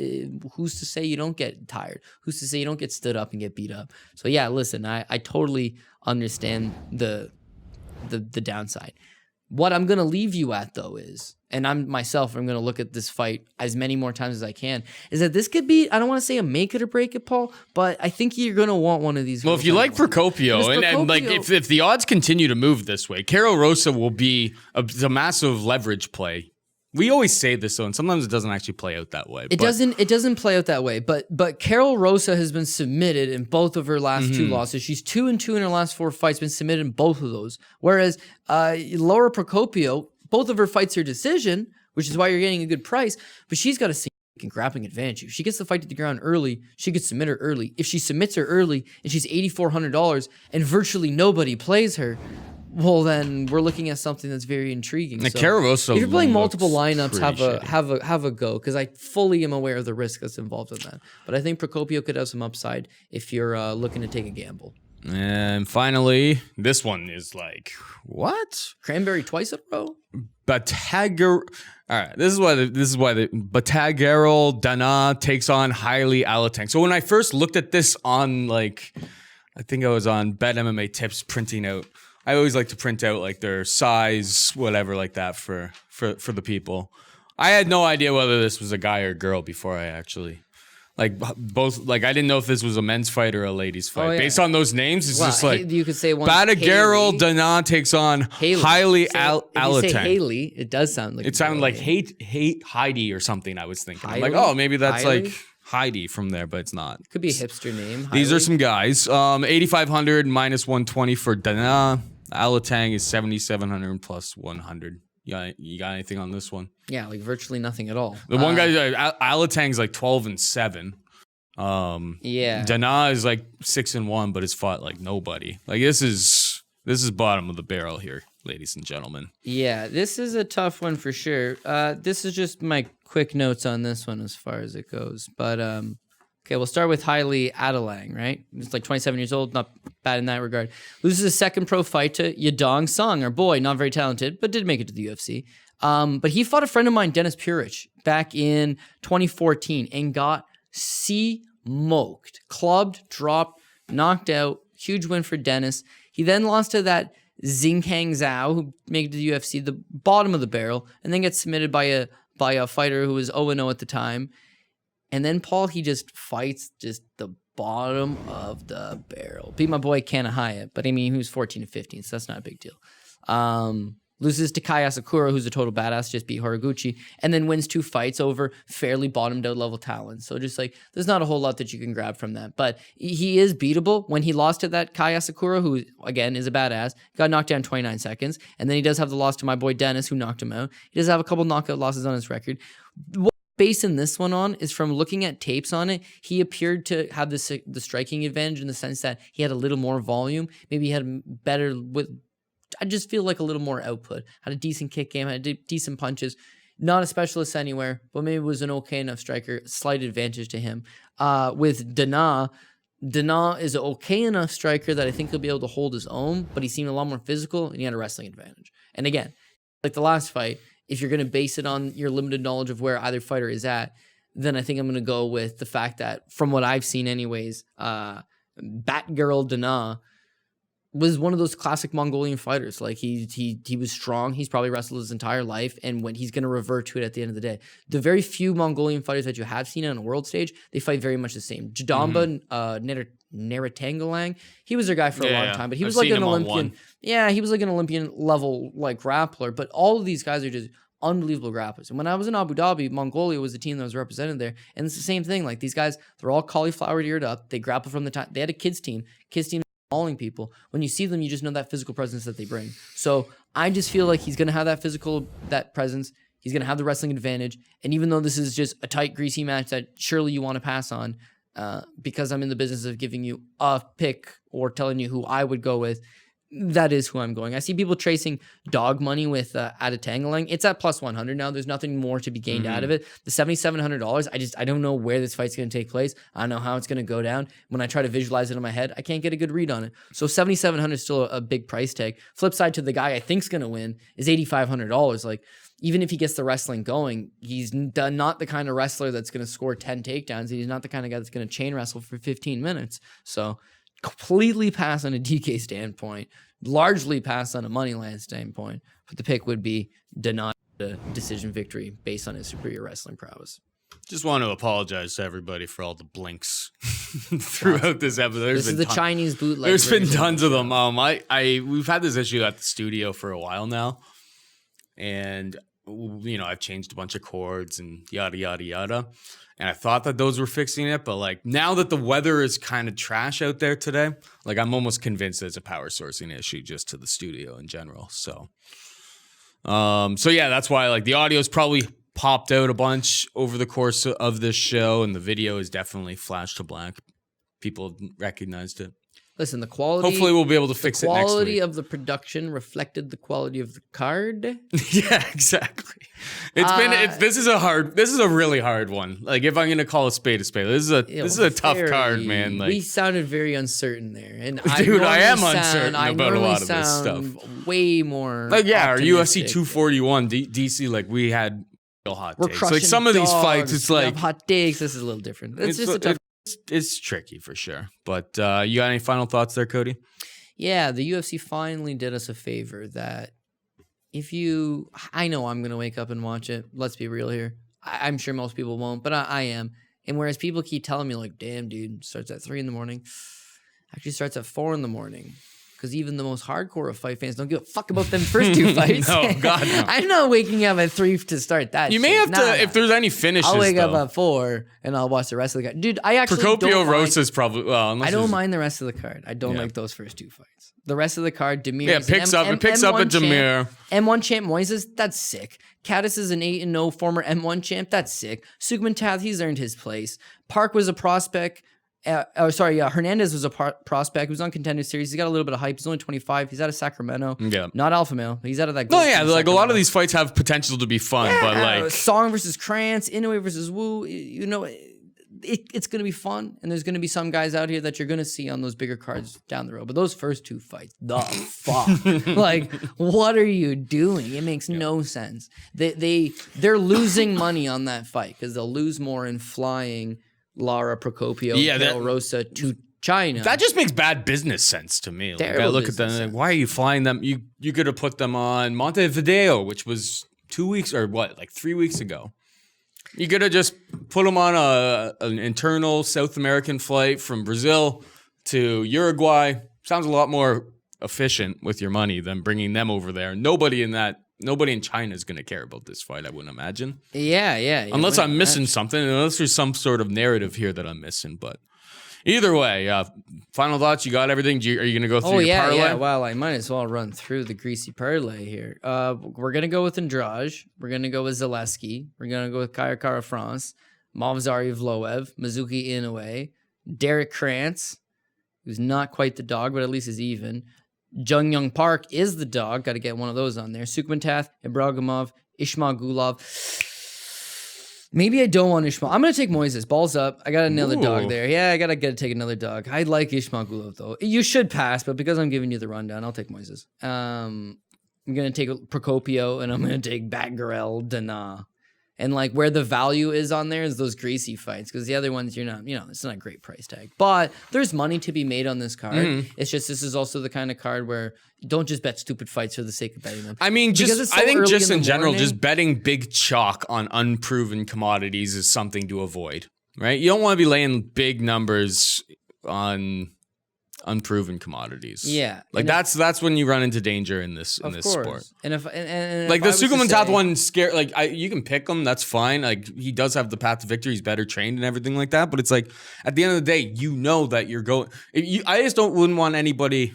who's to say you don't get tired? Who's to say you don't get stood up and get beat up? So yeah, listen, I totally understand the downside. What I'm going to leave you at, though, is, and I'm going to look at this fight as many more times as I can, is that this could be, I don't want to say a make it or break it, Paul, but I think you're going to want one of these. Well, if you like Procopio, and like if the odds continue to move this way, Carol Rosa will be a massive leverage play. We always say this, though, and sometimes it doesn't actually play out that way. It doesn't play out that way. But Carol Rosa has been submitted in both of her last two losses. She's 2-2 in her last 4 fights, been submitted in both of those. Whereas Laura Procopio, both of her fights are decision, which is why you're getting a good price. But she's got a significant grappling advantage. If she gets the fight to the ground early, she could submit her early. If she submits her early and she's $8,400 and virtually nobody plays her, well, then we're looking at something that's very intriguing. So if you're playing multiple lineups, have a go, because I fully am aware of the risk that's involved in that. But I think Procopio could have some upside if you're looking to take a gamble. And finally, this one is like, what? Cranberry twice in a row? Batagrel. All right, this is why the Batagrel Dana takes on Hailey Alateng. So when I first looked at this on I think I was on Bet MMA Tips printing out. I always like to print out like their size, whatever, like that for the people. I had no idea whether this was a guy or girl before I actually I didn't know if this was a men's fight or a ladies fight. Oh, yeah. Based on those names, it's just like you could say one. Batagrel Dana takes on Hailey Alateng. If you say Hailey, it does sound like it sounded like hate Heidi or something. I was thinking, Hailey? I'm like, oh, maybe that's Hailey? like Heidi from there, but it's not. Could be a hipster name. These Hailey. are some guys. 8,500 minus 120 for Dana. Alateng is 7,700 plus 100. You got anything on this one? Yeah, like virtually nothing at all. The one guy, Alateng's like 12-7. Yeah. Dana is like 6-1, but has fought like nobody. Like this is bottom of the barrel here, ladies and gentlemen. Yeah, this is a tough one for sure. This is just my quick notes on this one as far as it goes. But okay, we'll start with Hailey Alateng, right? He's like 27 years old, not bad in that regard. Loses his second pro fight to Yadong Song, our boy, not very talented, but did make it to the UFC. But he fought a friend of mine, Dennis Purich, back in 2014 and got smoked. Clubbed, dropped, knocked out. Huge win for Dennis. He then lost to that Xingkang Zhao, who made it to the UFC, the bottom of the barrel, and then gets submitted by a fighter who was 0-0 at the time. And then Paul, he just fights just the bottom of the barrel. Beat my boy Kana Hyatt, but I mean, he was 14-15, so that's not a big deal. Loses to Kai Asakura, who's a total badass, just beat Horiguchi, and then wins 2 fights over fairly bottomed out level talent. So just like, there's not a whole lot that you can grab from that. But he is beatable. When he lost to that Kai Asakura, who again is a badass, got knocked down 29 seconds. And then he does have the loss to my boy Dennis, who knocked him out. He does have a couple knockout losses on his record. What I'm basing this one on is from looking at tapes on it, he appeared to have the striking advantage in the sense that he had a little more volume. Maybe he had better with... I just feel like a little more output. Had a decent kick game, had decent punches. Not a specialist anywhere, but maybe was an okay enough striker. Slight advantage to him. With Dana is an okay enough striker that I think he'll be able to hold his own, but he seemed a lot more physical and he had a wrestling advantage. And again, like the last fight, if you're going to base it on your limited knowledge of where either fighter is at, then I think I'm going to go with the fact that, from what I've seen anyways, Batgirl Dana was one of those classic Mongolian fighters. Like he was strong. He's probably wrestled his entire life, and when he's going to revert to it at the end of the day. The very few Mongolian fighters that you have seen on a world stage, they fight very much the same. Jadamba Naratangalang, he was their guy for a long time, but he was like an Olympian. Yeah, he was like an Olympian level like grappler. But all of these guys are just unbelievable grapplers. And when I was in Abu Dhabi, Mongolia was the team that was represented there, and it's the same thing. Like these guys, they're all cauliflower eared up. They grapple from the time they had a kids team. Mauling people. When you see them, you just know that physical presence that they bring. So I just feel like he's going to have that presence. He's going to have the wrestling advantage. And even though this is just a tight, greasy match that surely you want to pass on, because I'm in the business of giving you a pick or telling you who I would go with, that is who I'm going. I see people tracing dog money with Adatangalang. It's at plus 100 now. There's nothing more to be gained out of it. The $7,700, I don't know where this fight's going to take place. I don't know how it's going to go down. When I try to visualize it in my head, I can't get a good read on it. So $7,700 is still a big price tag. Flip side to the guy I think's going to win is $8,500. Like, even if he gets the wrestling going, he's not the kind of wrestler that's going to score 10 takedowns. He's not the kind of guy that's going to chain wrestle for 15 minutes. So completely pass on a DK standpoint, largely pass on a Moneyland standpoint, but the pick would be denied a decision victory based on his superior wrestling prowess. Just want to apologize to everybody for all the blinks throughout this episode. This is the Chinese bootleg. There's been tons of them. We've had this issue at the studio for a while now, and I've changed a bunch of chords and yada yada yada. And I thought that those were fixing it, but like now that the weather is kind of trash out there today, like I'm almost convinced it's a power sourcing issue just to the studio in general. So yeah, that's why like the audio's probably popped out a bunch over the course of this show, and the video is definitely flashed to black. People recognized it. Listen, the quality. Hopefully, we'll be able to fix it next week. The quality of the production reflected the quality of the card. Yeah, exactly. This is a really hard one. Like, if I'm gonna call a spade, this is a tough card, man. Like, we sounded very uncertain there, and dude, I am uncertain about a lot of this stuff. Way more. Like, yeah, our UFC 241 DC, like we had real hot takes. Like some of these fights, it's like hot takes. This is a little different. It's just a tough. It's tricky for sure. But you got any final thoughts there, Cody? Yeah, the UFC finally did us a favor that I know I'm going to wake up and watch it. Let's be real here. I'm sure most people won't, but I am. And whereas people keep telling me like, damn, dude, starts at 3 a.m, actually starts at 4 a.m. Because even the most hardcore of fight fans don't give a fuck about them first 2 fights. No, God, no. I'm not waking up at 3 to start that. You may have to, if there's any finishes. I'll wake up at 4 and I'll watch the rest of the card. Dude, I actually Procopio ROSA is probably I don't mind the rest of the card. I don't like those first 2 fights. The rest of the card, Demir. Yeah, it picks up at Demir. M1 champ Moises, that's sick. Caddis is an 8-0 former M1 champ. That's sick. SOUKHAMTHATH, he's earned his place. Park was a prospect. Hernandez was a prospect. He was on Contender Series. He got a little bit of hype. He's only 25. He's out of Sacramento. Yeah. Not alpha male. He's out of that. No, yeah. Like a lot of these fights have potential to be fun, but like Song versus KRANTZ, INOUE versus Wu. It's going to be fun, and there's going to be some guys out here that you're going to see on those bigger cards down the road. But those first 2 fights, the fuck, like, what are you doing? It makes no sense. They're losing money on that fight because they'll lose more in flying Lara Procopio, ROSA to China. That just makes bad business sense to me. Like, I Terrible look at them, business like, sense. why are you flying them? You could have put them on Montevideo, which was 2 weeks or what, like 3 weeks ago. You could have just put them on an internal South American flight from Brazil to Uruguay. Sounds a lot more efficient with your money than bringing them over there. Nobody in China is going to care about this fight, I wouldn't imagine. Yeah. Unless I'm missing something, unless there's some sort of narrative here that I'm missing. But either way, final thoughts. You got everything? Are you going to go through your parlay? Yeah. Well, I might as well run through the greasy parlay here. We're going to go with Andrade. We're going to go with ZALESKI. We're going to go with Kara France, Movzar EVLOEV, Mizuki Inoue, Derek KRANTZ, who's not quite the dog, but at least is even. Jung Park is the dog. Got to get one of those on there. SOUKHAMTHATH, IBRAGIMOV, ISMAGULOV. Maybe I don't want Ismail. I'm going to take Moises. Balls up. I got another dog there. Yeah, I got to take another dog. I like Ismagulov, though. You should pass, but because I'm giving you the rundown, I'll take Moises. I'm going to take Procopio, and I'm going to take BATAGREL, Dana. And like where the value is on there is those greasy fights, because the other ones you're not, it's not a great price tag. But there's money to be made on this card. It's just this is also the kind of card where you don't just bet stupid fights for the sake of betting them. I mean, I think just in general, morning, just betting big chalk on unproven commodities is something to avoid, right? You don't want to be laying big numbers on unproven commodities. Yeah, like that's when you run into danger in this sport. And if like the SOUKHAMTHATH one, scare like you can pick him, that's fine. Like he does have the path to victory. He's better trained and everything like that. But it's like at the end of the day, you know that you're going. I just wouldn't want anybody,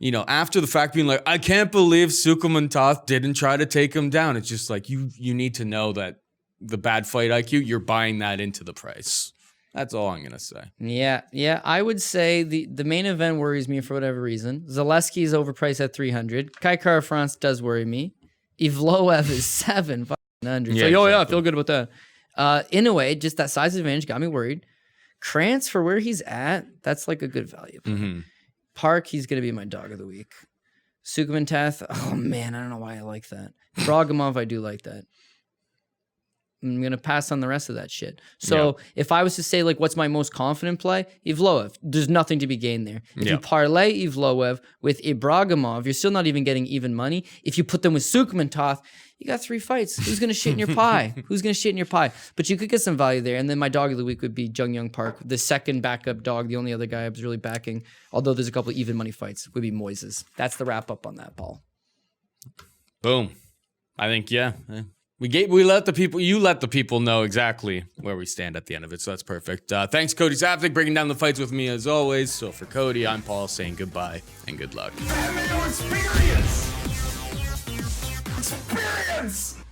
after the fact being like, I can't believe SOUKHAMTHATH didn't try to take him down. It's just like you need to know that the bad fight IQ, you're buying that into the price. That's all I'm going to say. Yeah. I would say the main event worries me for whatever reason. ZALESKI is overpriced at 300. Kara France does worry me. EVLOEV is 700. Yeah, So, exactly. I feel good about that. Inoue, just that size advantage got me worried. KRANTZ, for where he's at, that's like a good value. Park, he's going to be my dog of the week. SOUKHAMTHATH, oh man, I don't know why I like that. Bragimov, I do like that. I'm going to pass on the rest of that shit. So if I was to say, like, what's my most confident play? EVLOEV. There's nothing to be gained there. If you parlay EVLOEV with Ibragimov, you're still not even getting even money. If you put them with SOUKHAMTHATH, you got 3 fights. Who's going to shit in your pie? Who's going to shit in your pie? But you could get some value there. And then my dog of the week would be Jung Park, the second backup dog. The only other guy I was really backing, although there's a couple of even money fights, would be Moises. That's the wrap up on that, Paul. Boom. I think, you let the people know exactly where we stand at the end of it, so that's perfect. Thanks, Cody Saftic, breaking down the fights with me as always. So for Cody, I'm Paul saying goodbye and good luck. MMA experience! Experience!